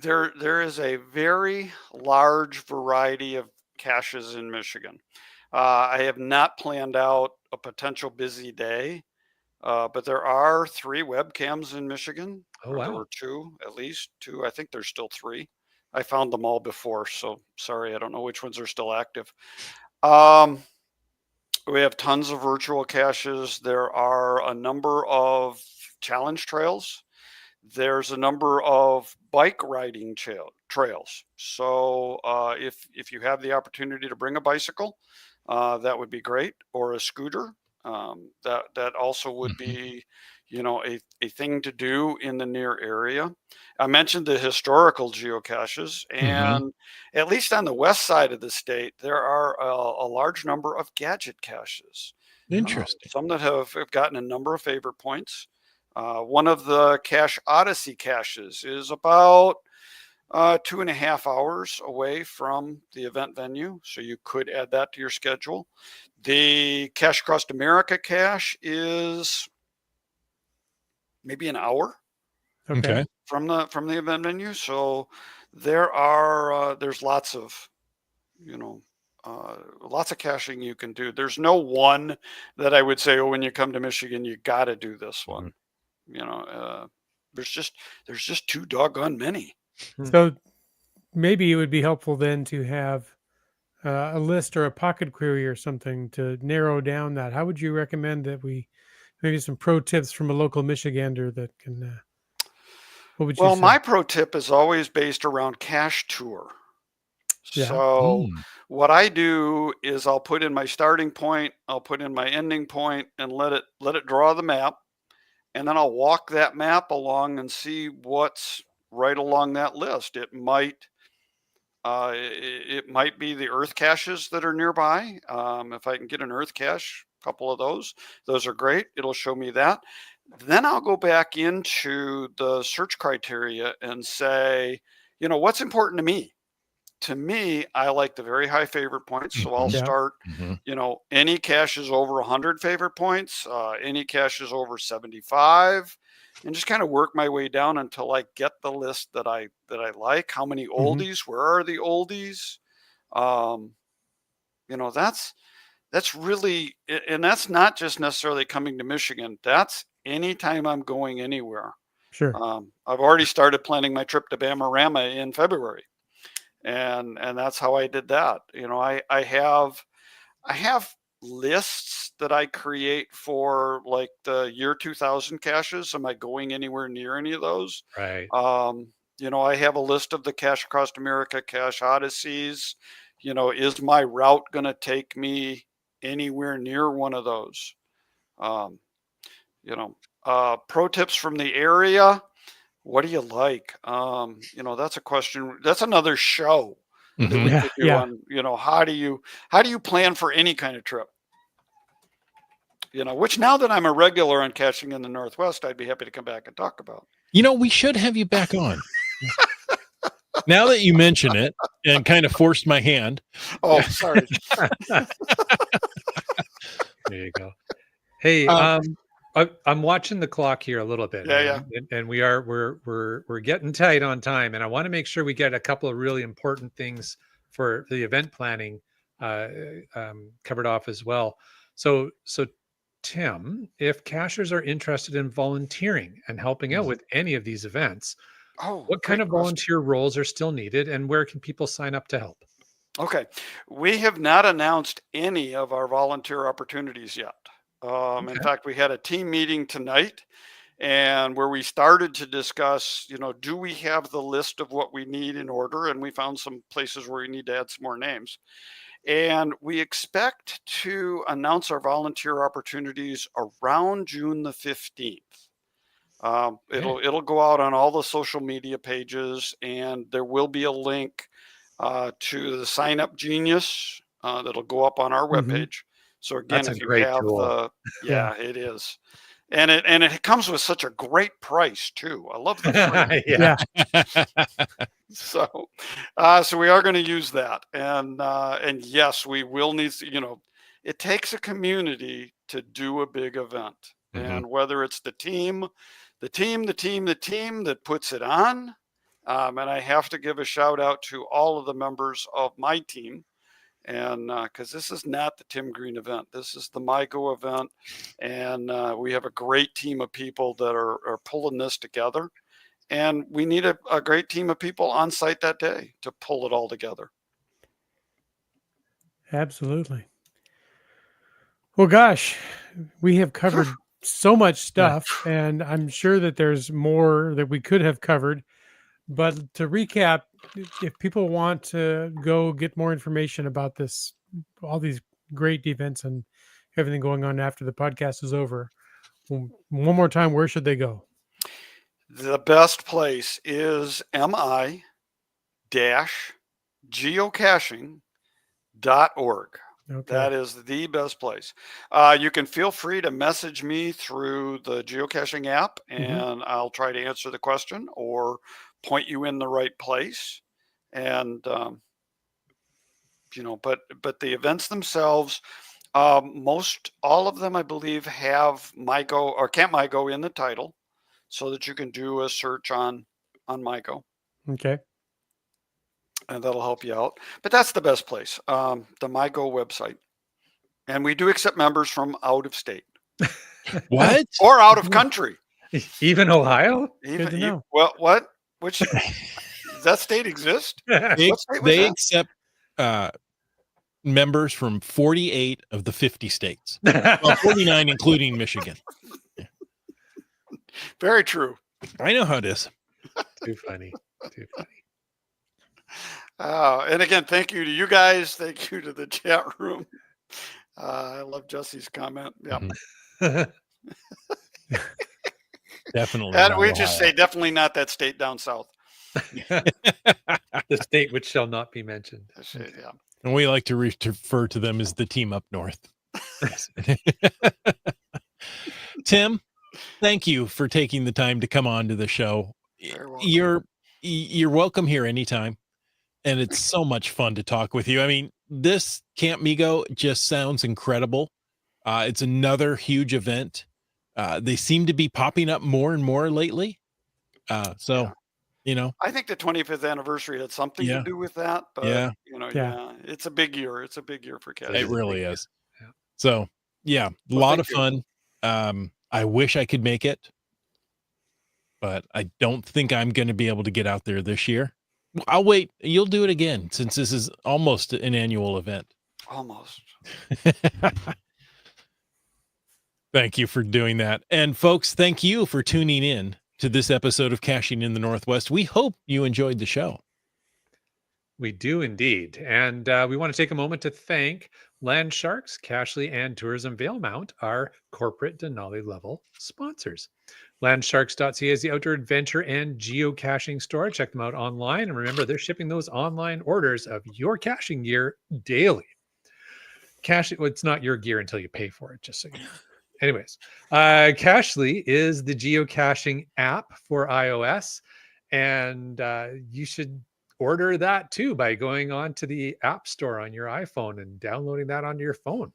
There is a very large variety of caches in Michigan. I have not planned out a potential busy day, but there are 3 webcams in Michigan. Oh, Or there wow. were 2, at least 2. I think there's still 3. I found them all before, so sorry, I don't know which ones are still active. We have tons of virtual caches. There are a number of challenge trails. There's a number of bike riding trails. So if you have the opportunity to bring a bicycle, that would be great, or a scooter. That also would be, a thing to do in the near area. I mentioned the historical geocaches, and at least on the west side of the state, there are a large number of gadget caches. Interesting. Some that have gotten a number of favorite points. One of the Cache Odyssey caches is about 2.5 hours away from the event venue, so you could add that to your schedule. The Cache Across America cache is maybe an hour Okay. from the event venue. So there's lots of lots of caching you can do. There's no one that I would say, oh, when you come to Michigan, you got to do this one. There's just too doggone many. So maybe it would be helpful then to have a list or a pocket query or something to narrow down that. How would you recommend that we, maybe some pro tips from a local Michigander that can, what would you Well, say? my pro tip is always based around Cache Tour. Yeah. So what I do is I'll put in my starting point, I'll put in my ending point, and let it draw the map, and then I'll walk that map along and see what's right along that list. It might be the earth caches that are nearby. If I can get an earth cache, a couple of those are great. It'll show me that. Then I'll go back into the search criteria and say, what's important to me? To me, I like the very high favorite points. So I'll Yeah. start, any caches over 100 favorite points, any caches over 75, and just kind of work my way down until I get the list that I like. How many oldies? Where are the oldies? That's really, and that's not just necessarily coming to Michigan. That's anytime I'm going anywhere. Sure. I've already started planning my trip to Bamarama in February. And that's how I did that. I have lists that I create for like the year 2000 caches. Am I going anywhere near any of those? Right. I have a list of the Cache Across America Cache Odysseys. Is my route going to take me anywhere near one of those? Pro tips from the area. What do you like? That's a question. That's another show that we could do on, how do you plan for any kind of trip? Which now that I'm a regular on Caching in the Northwest, I'd be happy to come back and talk about. We should have you back on. Now that you mention it and kind of forced my hand. Oh, sorry. There you go. Hey, I'm watching the clock here a little bit. Yeah. And we're getting tight on time, and I want to make sure we get a couple of really important things for the event planning covered off as well. So Tim, if cachers are interested in volunteering and helping out with any of these events, what kind of volunteer roles are still needed, and where can people sign up to help? Okay. We have not announced any of our volunteer opportunities yet. In Okay. fact, we had a team meeting tonight, and where we started to discuss, do we have the list of what we need in order? And we found some places where we need to add some more names. And we expect to announce our volunteer opportunities around June the 15th. It'll go out on all the social media pages, and there will be a link to the Sign Up Genius that'll go up on our Mhm. webpage. So again, That's a if you great have tool. yeah, it is, and it comes with such a great price too. I love the free. Yeah. So, so we are going to use that, and yes, we will need. It takes a community to do a big event, and whether it's the team that puts it on, and I have to give a shout out to all of the members of my team, and because this is not the Tim Green event, this is the MiGO event, and we have a great team of people that are pulling this together. And we need a great team of people on site that day to pull it all together. Absolutely. Well, gosh, we have covered so much stuff, and I'm sure that there's more that we could have covered. But to recap, if people want to go get more information about this, all these great events and everything going on after the podcast is over, one more time, where should they go? The best place is mi-geocaching.org. Okay. That is the best place. You can feel free to message me through the geocaching app, and I'll try to answer the question or point you in the right place. And but the events themselves, most all of them, I believe, have MiGO or Camp MiGO in the title, so that you can do a search on MiGO. Okay. And that'll help you out. But that's the best place, the MiGO website. And we do accept members from out of state. What? Or out of country. Even Ohio? Good to know. Well, what? Which does that state exist? They, What state was they that? accept members from 48 of the 50 states. Well, 49 including Michigan. Very true. I know how it is. Too funny. Too funny. And again, thank you to you guys. Thank you to the chat room. I love Jesse's comment. Yeah. Definitely. And not we just Ohio. say definitely not that state down south. The state which shall not be mentioned. Yeah. And we like to refer to them as the team up north. Tim, thank you for taking the time to come on to the show. Very welcome. You're welcome here anytime. And it's so much fun to talk with you. I mean, this Camp MiGO just sounds incredible. It's another huge event. They seem to be popping up more and more lately. Yeah. I think the 25th anniversary had something to do with that. But it's a big year. It's a big year for cats. It really is. Yeah. So a lot of fun. I wish I could make it, but I don't think I'm going to be able to get out there this year. I'll wait. You'll do it again since this is almost an annual event. Almost. Thank you for doing that. And folks, thank you for tuning in to this episode of Caching in the Northwest. We hope you enjoyed the show. We do indeed. And we want to take a moment to thank Land Sharks, Cashly, and Tourism Valemount, our corporate Denali level sponsors. Landsharks.ca is the outdoor adventure and geocaching store. Check them out online. And remember, they're shipping those online orders of your caching gear daily. It's not your gear until you pay for it, just so you know. Anyways, Cashly is the geocaching app for iOS. And you should order that too by going on to the App Store on your iPhone and downloading that onto your phone.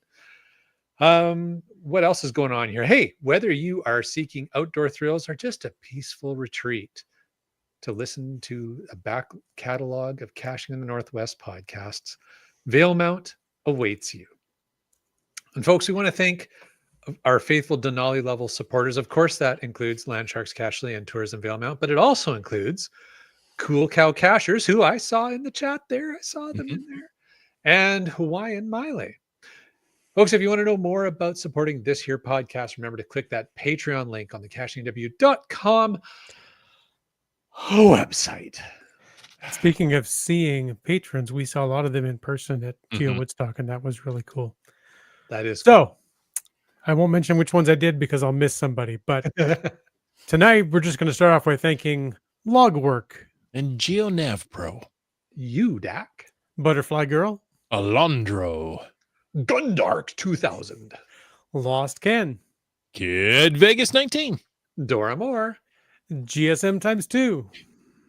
What else is going on here? Hey, whether you are seeking outdoor thrills or just a peaceful retreat to listen to a back catalog of Caching in the Northwest podcasts, Valemount awaits you. And folks, we want to thank our faithful Denali level supporters. Of course, that includes Landsharks, Cashly, and Tourism Valemount, but it also includes Cool Cow Cachers, who I saw in the chat there. I saw them in there, and Hawaiian Miley. Folks, if you want to know more about supporting this here podcast, remember to click that Patreon link on the cachingw.com website. Speaking of seeing patrons, we saw a lot of them in person at Geo Mhm. Woodstock, and that was really cool. That is So I won't mention which ones I did because I'll miss somebody. But tonight we're just going to start off by thanking Logwork, And GeoNav Pro. UDAC, Butterfly Girl, Alondro. Gundark 2000, Lost Ken, Kid Vegas 19. Dora Moore, GSM times 2,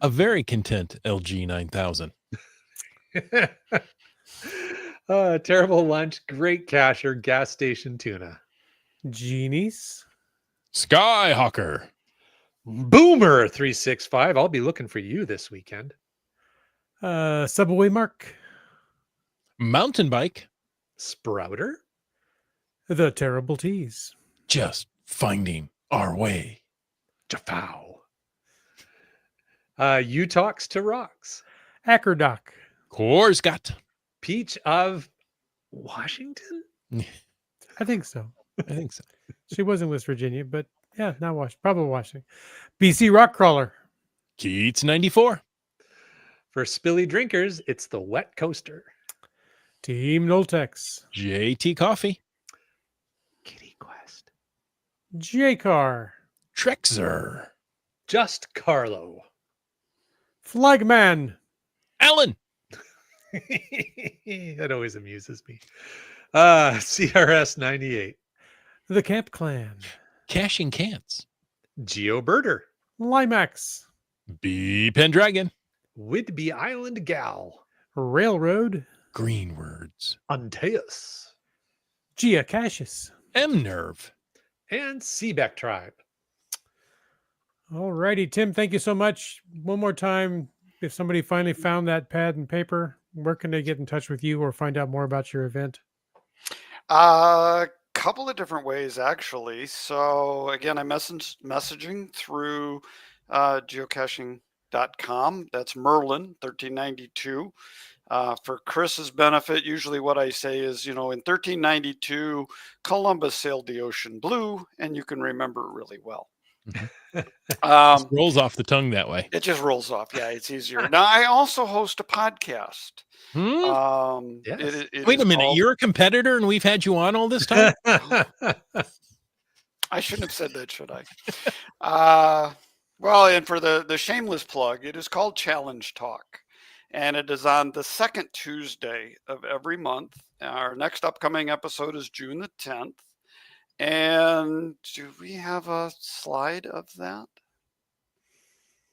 A very content LG 9000. Terrible Lunch, Great Cacher, Gas Station Tuna, Genies, Skyhawker. Boomer 365. I'll be looking for you this weekend. Subway Mark, Mountain Bike. Sprouter, The Terrible Teas, Just finding our way. Jaffow, U-Talks to Rocks, Ackerdoc, Korsgat. Peach of Washington. I think so. I think so. She was in West Virginia, but yeah, not Washington, probably Washington. BC Rock Crawler, Keats 94. For Spilly Drinkers, it's the Wet Coaster. Team Noltex, JT Coffee. Kitty Quest, J-Car, Trexer. Just Carlo. Flagman, Alan. That always amuses me. CRS 98, The Camp Clan, Caching Cants. GeoBirder, Limax, B Pendragon. Whidbey Island Gal, Railroad, Green Words. Antaeus, Geocaches. M Nerve. and Seabeck Tribe. All righty, Tim, thank you so much. One more time, if somebody finally found that pad and paper, where can they get in touch with you or find out more about your event? Couple of different ways, actually. So again, I'm messaging through geocaching.com. That's Merlin1392. For Chris's benefit, usually what I say is, in 1392, Columbus sailed the ocean blue, and you can remember it really well. Just rolls off the tongue that way. It just rolls off. Yeah, it's easier. Now, I also host a podcast. Yes. Wait a minute. You're a competitor and we've had you on all this time? I shouldn't have said that, should I? Well, and for the shameless plug, it is called Challenge Talk. And it is on the second Tuesday of every month. Our next upcoming episode is June the 10th. And do we have a slide of that?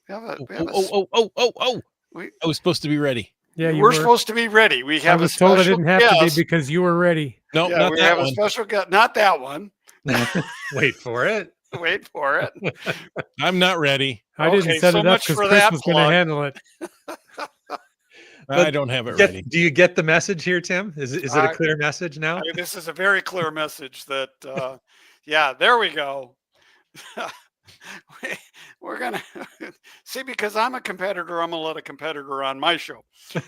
I We was supposed to be ready. Yeah, we're supposed to be ready. We have I was a told I special didn't have to guest. be because you were ready. No, Yeah, not we that have one. a special guest. Not that one. Wait for it. Wait for it. I'm not ready. I didn't Okay, set so it up much because for Chris that was going to plug. handle it. I don't have it ready. Do you get the message here, Tim? Is it a clear message now? I mean, this is a very clear message that, yeah, there we go. We're going to see, because I'm a competitor, I'm going to let a competitor on my show. So,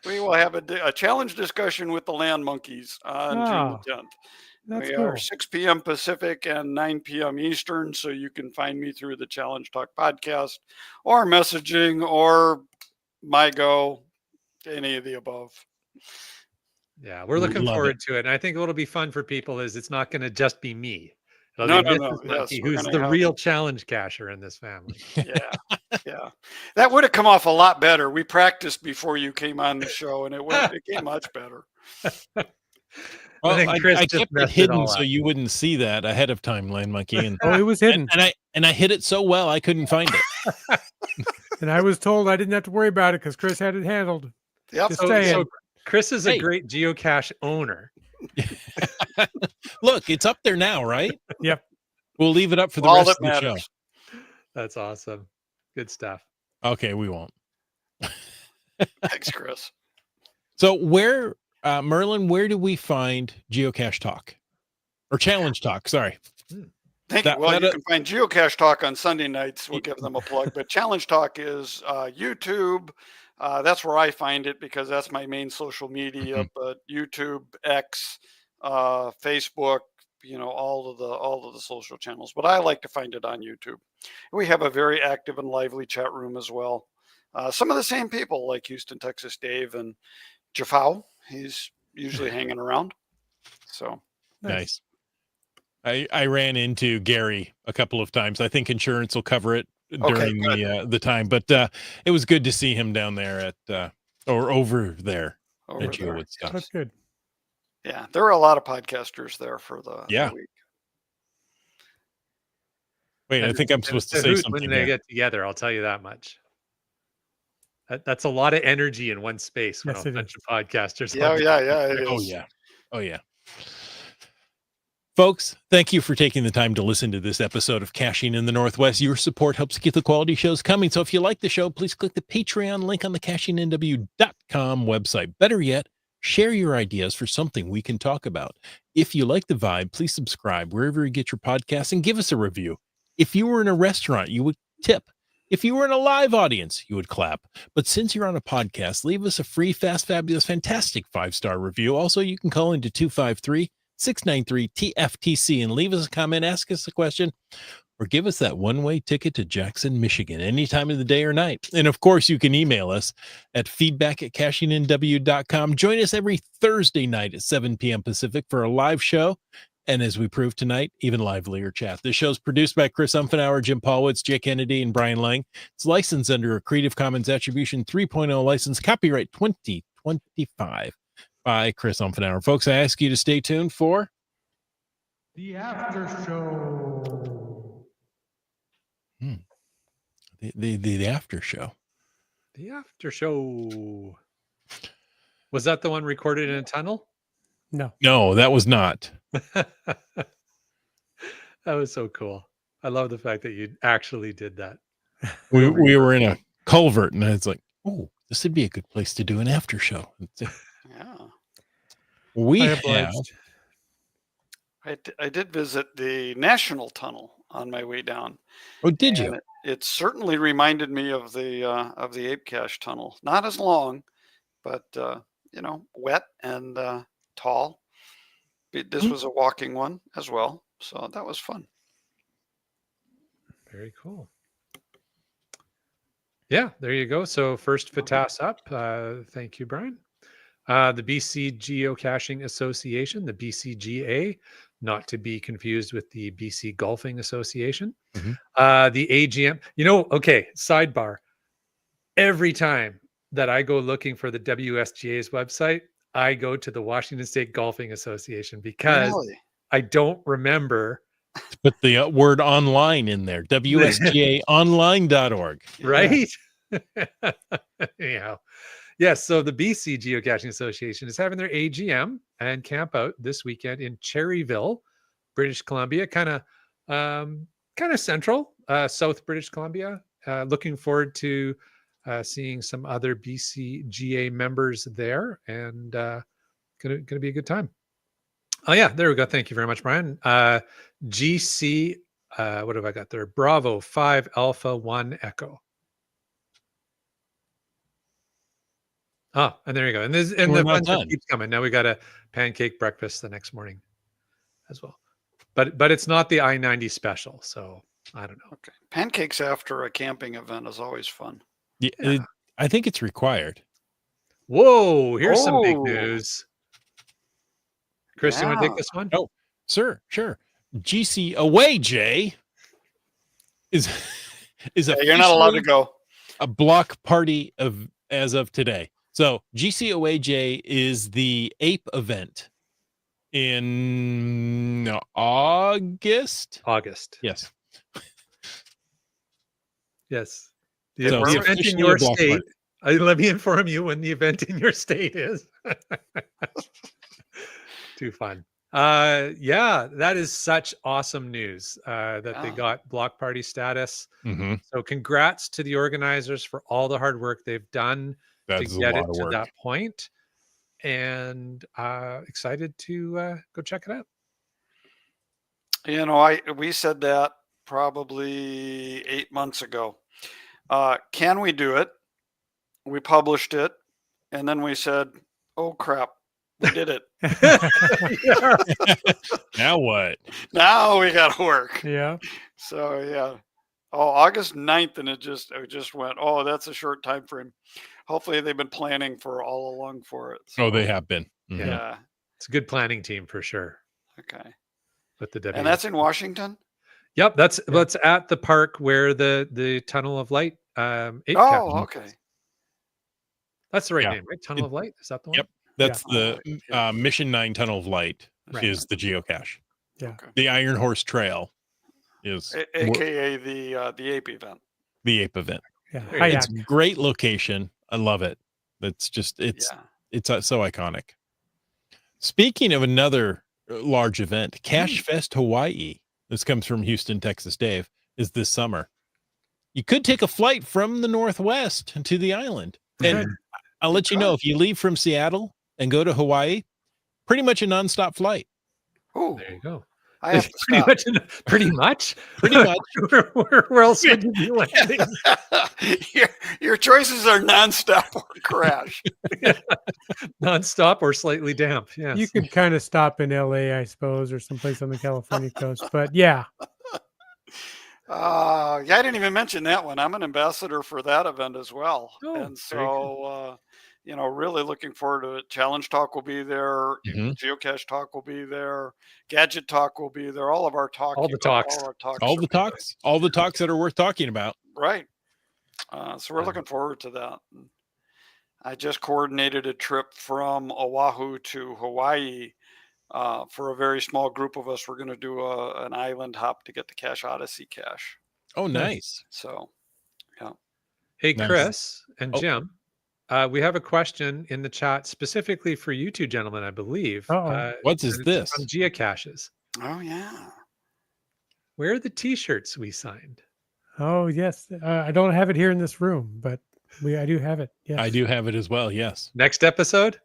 we will have a challenge discussion with the land monkeys on June the 10th. That's We cool. are 6 p.m. Pacific and 9 p.m. Eastern, so you can find me through the Challenge Talk podcast or messaging or MiGO, any of the above. Yeah, we're looking Love forward to it. And I think what'll be fun for people is it's not going to just be me. It'll No, be no, Mrs. no. Monkey, Yes, we're who's gonna the have- real challenge cacher in this family. Yeah, yeah. That would have come off a lot better. We practiced before you came on the show, and it came much better. Well, think I Chris just kept it messed it hidden all so up. you wouldn't see that ahead of time, Land Monkey. And, Oh, it was hidden. and I hid it so well I couldn't find it. And I was told I didn't have to worry about it because Chris had it handled. Yep. Just So, saying. so Chris is a Hey. great geocache owner. Look, it's up there now, right? Yep. We'll leave it up for the All rest that of the show. matters. That's awesome. Good stuff. Okay, we won't. Thanks, Chris. So where, Merlin, where do we find Geocache Talk? Or Challenge Talk, sorry. Thank That- you. Well, that- you can find Geocache Talk on Sunday nights. We'll give them a plug. But Challenge Talk is YouTube, That's where I find it because that's my main social media. But YouTube, X, Facebook, all of the social channels. But I like to find it on YouTube. We have a very active and lively chat room as well. Some of the same people like Houston, Texas, Dave and Jafau. He's usually hanging around. So Nice. I ran into Gary a couple of times. I think insurance will cover it during the time, but it was good to see him down there at or over there at GeoWood stuff. That's good. Yeah, there were a lot of podcasters there for the week. Wait, I think I'm supposed to say something when they get together. I'll tell you that much. That's a lot of energy in one space when a bunch of podcasters. Oh yeah. Folks, thank you for taking the time to listen to this episode of Caching in the Northwest. Your support helps keep the quality shows coming. So if you like the show, please click the Patreon link on the cachingnw.com website. Better yet, share your ideas for something we can talk about. If you like the vibe, please subscribe wherever you get your podcasts and give us a review. If you were in a restaurant, you would tip. If you were in a live audience, you would clap. But since you're on a podcast, leave us a free, fast, fabulous, fantastic 5-star review. Also, you can call into 253-693-TFTC and leave us a comment, ask us a question, or give us that one-way ticket to Jackson, Michigan, any time of the day or night. And of course, you can email us at feedback@cachingnw.com. Join us every Thursday night at 7 p.m. Pacific for a live show. And as we proved tonight, even livelier chat. This show's produced by Chris Umfenauer, Jim Paulwitz, Jay Kennedy, and Brian Lang. It's licensed under a Creative Commons Attribution 3.0 license, copyright 2025 by Chris Umfenauer. Folks, I ask you to stay tuned for the after show. The after show. The after show. Was that the one recorded in a tunnel? No, that was not. That was so cool. I love the fact that you actually did that. We were in a culvert, and it's like, oh, this would be a good place to do an after show. Yeah. I did visit the National Tunnel on my way down. Oh, did you? It certainly reminded me of the Ape Cache Tunnel. Not as long, but wet and tall. This was a walking one as well, so that was fun. Very cool. Yeah, there you go. So first FTAS up. Thank you, Brian. The BC Geocaching Association, the BCGA, not to be confused with the BC Golfing Association. The AGM. Okay, sidebar. Every time that I go looking for the WSGA's website, I go to the Washington State Golfing Association because I don't remember. Put the word online in there, WSGAonline.org. Right? Yeah. Yes. So the BC Geocaching Association is having their AGM and camp out this weekend in Cherryville, British Columbia, kind of central, South British Columbia. Looking forward to seeing some other BCGA members there, and gonna be a good time. Oh yeah, there we go. Thank you very much, Brian. GC, what have I got there? Bravo 5 Alpha 1 Echo. Oh, and there you go. And the fun stuff keeps coming. Now we got a pancake breakfast the next morning as well. But it's not the I-90 special, so I don't know. Okay, pancakes after a camping event is always fun. Yeah. I think it's required. Whoa, here's some big news. Chris, you want to take this one? Oh, sure. GC Away Jay is you're not allowed to go. A block party as of today. So GC Away Jay is the ape event in August. Yes. The event in your state. Let me inform you when the event in your state is. Too fun. Yeah, that is such awesome news that they got block party status. So congrats to the organizers for all the hard work they've done to get it to that point. And excited to go check it out. We said that probably 8 months ago. Can we do it? we published it, and then we said, "Oh crap, we did it. Now what? Now we got to work." Yeah. So yeah. Oh, August 9th, and it just went, oh, that's a short time frame. Hopefully they've been planning for all along for it. Oh, they So, have been. Mhm. yeah. It's a good planning team for sure. Okay. With the And that's in Washington? Yep, that's at the park where the Tunnel of Light 8 Oh, okay. That's the right Yeah. name, right? Tunnel of Light? Is that the one? Yep. That's Yeah. the Mission 9 Tunnel of Light Right. is the geocache. Yeah. Okay. The Iron Horse Trail is AKA the ape event. the ape event. Yeah. It's a great location. I love it. It's just it's so iconic. Speaking of another large event, Cache Fest Hawaii. This comes from Houston, Texas. Dave, is this summer. You could take a flight from the Northwest to the island, and I'll let you know if you leave from Seattle and go to Hawaii, pretty much a nonstop flight. Oh, There you go. I have to stop. Pretty much. Where else would you be landing? your choices are nonstop or crash. Nonstop or slightly damp. Yes. You could kind of stop in LA, I suppose, or someplace on the California coast. But yeah. I didn't even mention that one. I'm an ambassador for that event as well. Oh, and so, really looking forward to it. Challenge Talk will be there. Mhm. Geocache Talk will be there. Gadget Talk will be there. All of our talk. All the talks. All the talks that are worth talking about. Right. So we're looking forward to that. I just coordinated a trip from Oahu to Hawaii for a very small group of us. We're going to do an island hop to get the Cache Odyssey cache. Oh, nice. So, yeah. Hey, Nice. Chris and Oh. Jim, we have a question in the chat specifically for you two gentlemen, I believe. Uh-oh. What is and it's this? From geocaches. Oh, yeah. Where are the T-shirts we signed? Oh, yes. I don't have it here in this room, but I do have it. Yes. I do have it as well. Yes. Next episode?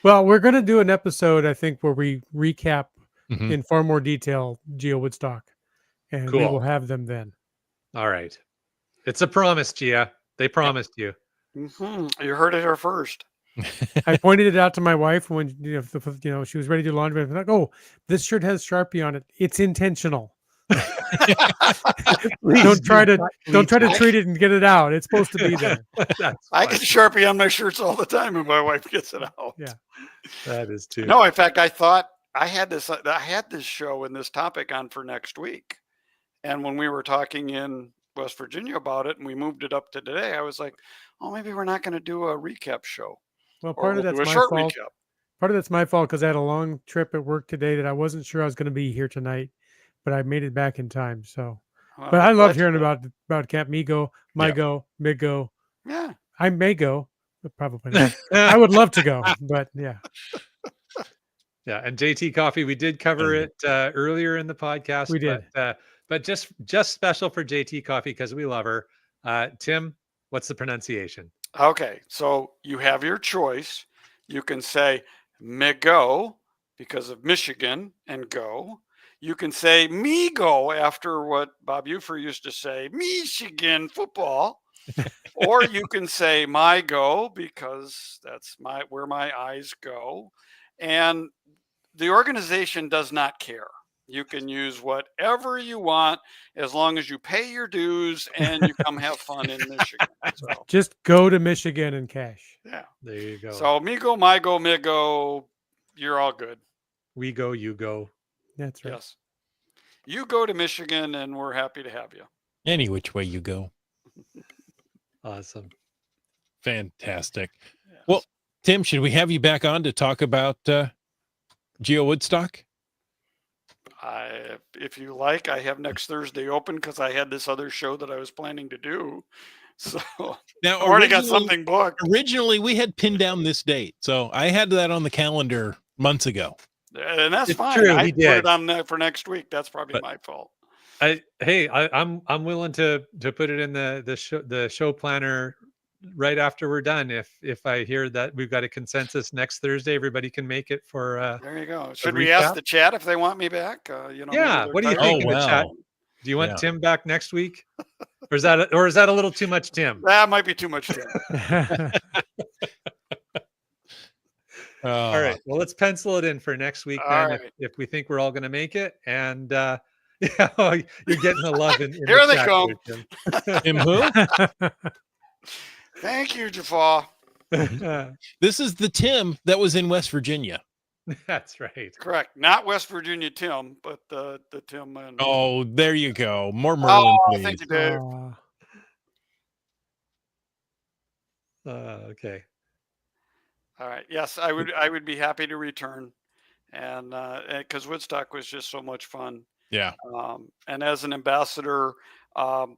Well, we're going to do an episode, I think, where we recap Mhm. in far more detail Geo Woodstock, and we Cool. will have them then. All right. It's a promise, Gia. They promised you. You heard it here first. I pointed it out to my wife when she was ready to do laundry. I'm like, "Oh, this shirt has Sharpie on it. It's intentional. Don't try to treat it and get it out. It's supposed to be there." I get Sharpie on my shirts all the time, and my wife gets it out. Yeah. That is too. No, in fact, I thought I had this show and this topic on for next week, and when we were talking in West Virginia about it, and we moved it up to today, I was like, "Oh, maybe we're not going to do a recap show." Well, Or part of we'll that's do a my short fault. recap. Part of that's my fault because I had a long trip at work today that I wasn't sure I was going to be here tonight, but I made it back in time. So, Well, but I love let's- hearing about Camp MiGO, MiGO. Yeah. I may go, but probably not. I would love to go, but yeah. Yeah, and JT Coffee, we did cover it earlier in the podcast. We did. But just special for JT Coffee because we love her. Tim, what's the pronunciation? Okay, so you have your choice. You can say MiGO because of Michigan and go. You can say MiGO after what Bob Ufer used to say, Michigan football. Or you can say MiGO because that's where my eyes go. And the organization does not care. You can use whatever you want as long as you pay your dues and you come have fun in Michigan. So, Just go to Michigan and cash. yeah. There you go. So MiGO, MiGO, MiGO, you're all good. We go, you go. That's right. Yes. You go to Michigan and we're happy to have you. Any which way you go. Awesome. Fantastic. Yes. Well, Tim, should we have you back on to talk about Geo Woodstock? If you like, I have next Thursday open because I had this other show that I was planning to do. So Now, I've already got something booked. Originally, we had pinned down this date, so I had that on the calendar months ago. And that's It's fine. true, I he put did. it on there for next week. That's probably my fault. I'm willing to put it in the show planner right after we're done. If I hear that we've got a consensus next Thursday, everybody can make it for There you go. Should we ask recap? the chat if they want me back? Yeah, maybe what do you they're think Oh, in the chat? wow. Do you want Yeah. Tim back next week? Or is that a little too much, Tim? That might be too much. Tim. All right. Well, let's pencil it in for next week All then, right. if we think we're all going to make it. And yeah, you're getting the love in Here the they chat come. here, Tim who? Thank you, Jaffa. Tim. This is the Tim that was in West Virginia. That's right. Correct. Not West Virginia Tim, but the Tim. And Oh, there you go. More Merlin, please. thank you, Dave. Okay. All right. Yes, I would be happy to return, and because Woodstock was just so much fun. Yeah. And as an ambassador,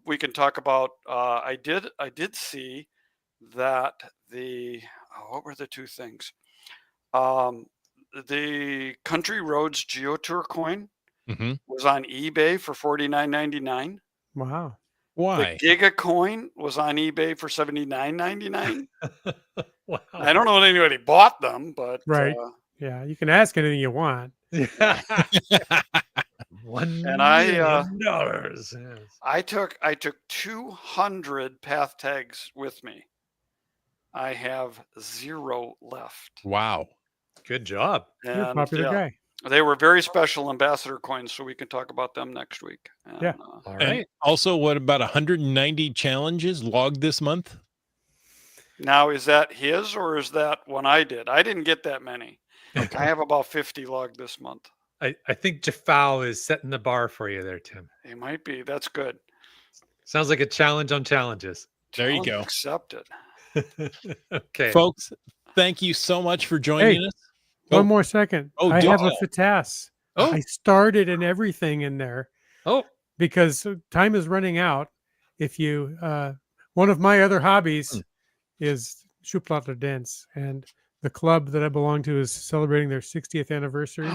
we can talk about. I did see that what were the two things? The Country Roads Geotour coin Mm-hmm. was on eBay for $49.99. Wow. Why? The Giga coin was on eBay for $79.99. Wow. I don't know if anybody bought them, but Right. Yeah, you can ask anything you want. $1 And I, million. Yes. I took 200 path tags with me. I have 0 left. Wow. Good job. You're a And popular yeah, guy. they were very special ambassador coins, so we can talk about them next week. And, Yeah. All And right. also, what about 190 challenges logged this month? Now, is that his or is that one I did? I didn't get that many. I have about 50 logged this month. I think Jaffa is setting the bar for you there, Tim. It might be. That's good. Sounds like a challenge on challenges. There you Challenge go. Accepted. Okay. Folks, thank you so much for joining us. One more second. Oh, I do have a tell. FTAS. Oh. I started and everything in there Oh, because time is running out. If you, one of my other hobbies is Schuplattler Dance, and the club that I belong to is celebrating their 60th anniversary.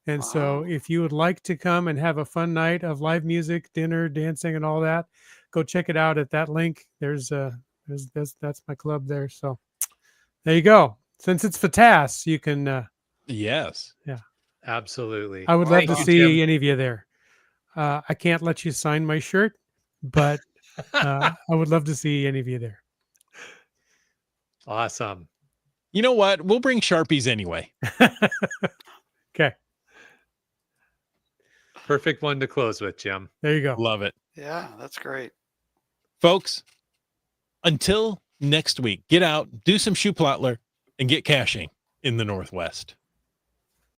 And so Wow. if you would like to come and have a fun night of live music, dinner, dancing, and all that, go check it out at that link. That's my club there. So there you go. Since it's FTAS, you can, Yes. absolutely. I would love Thank to you, see Tim. any of you there. I can't let you sign my shirt, but I would love to see any of you there. Awesome. You know what? We'll bring Sharpies anyway. Okay. Perfect one to close with, Jim. There you go. Love it. Yeah, that's great. Folks, until next week, get out, do some Schuplattler, and get caching in the Northwest.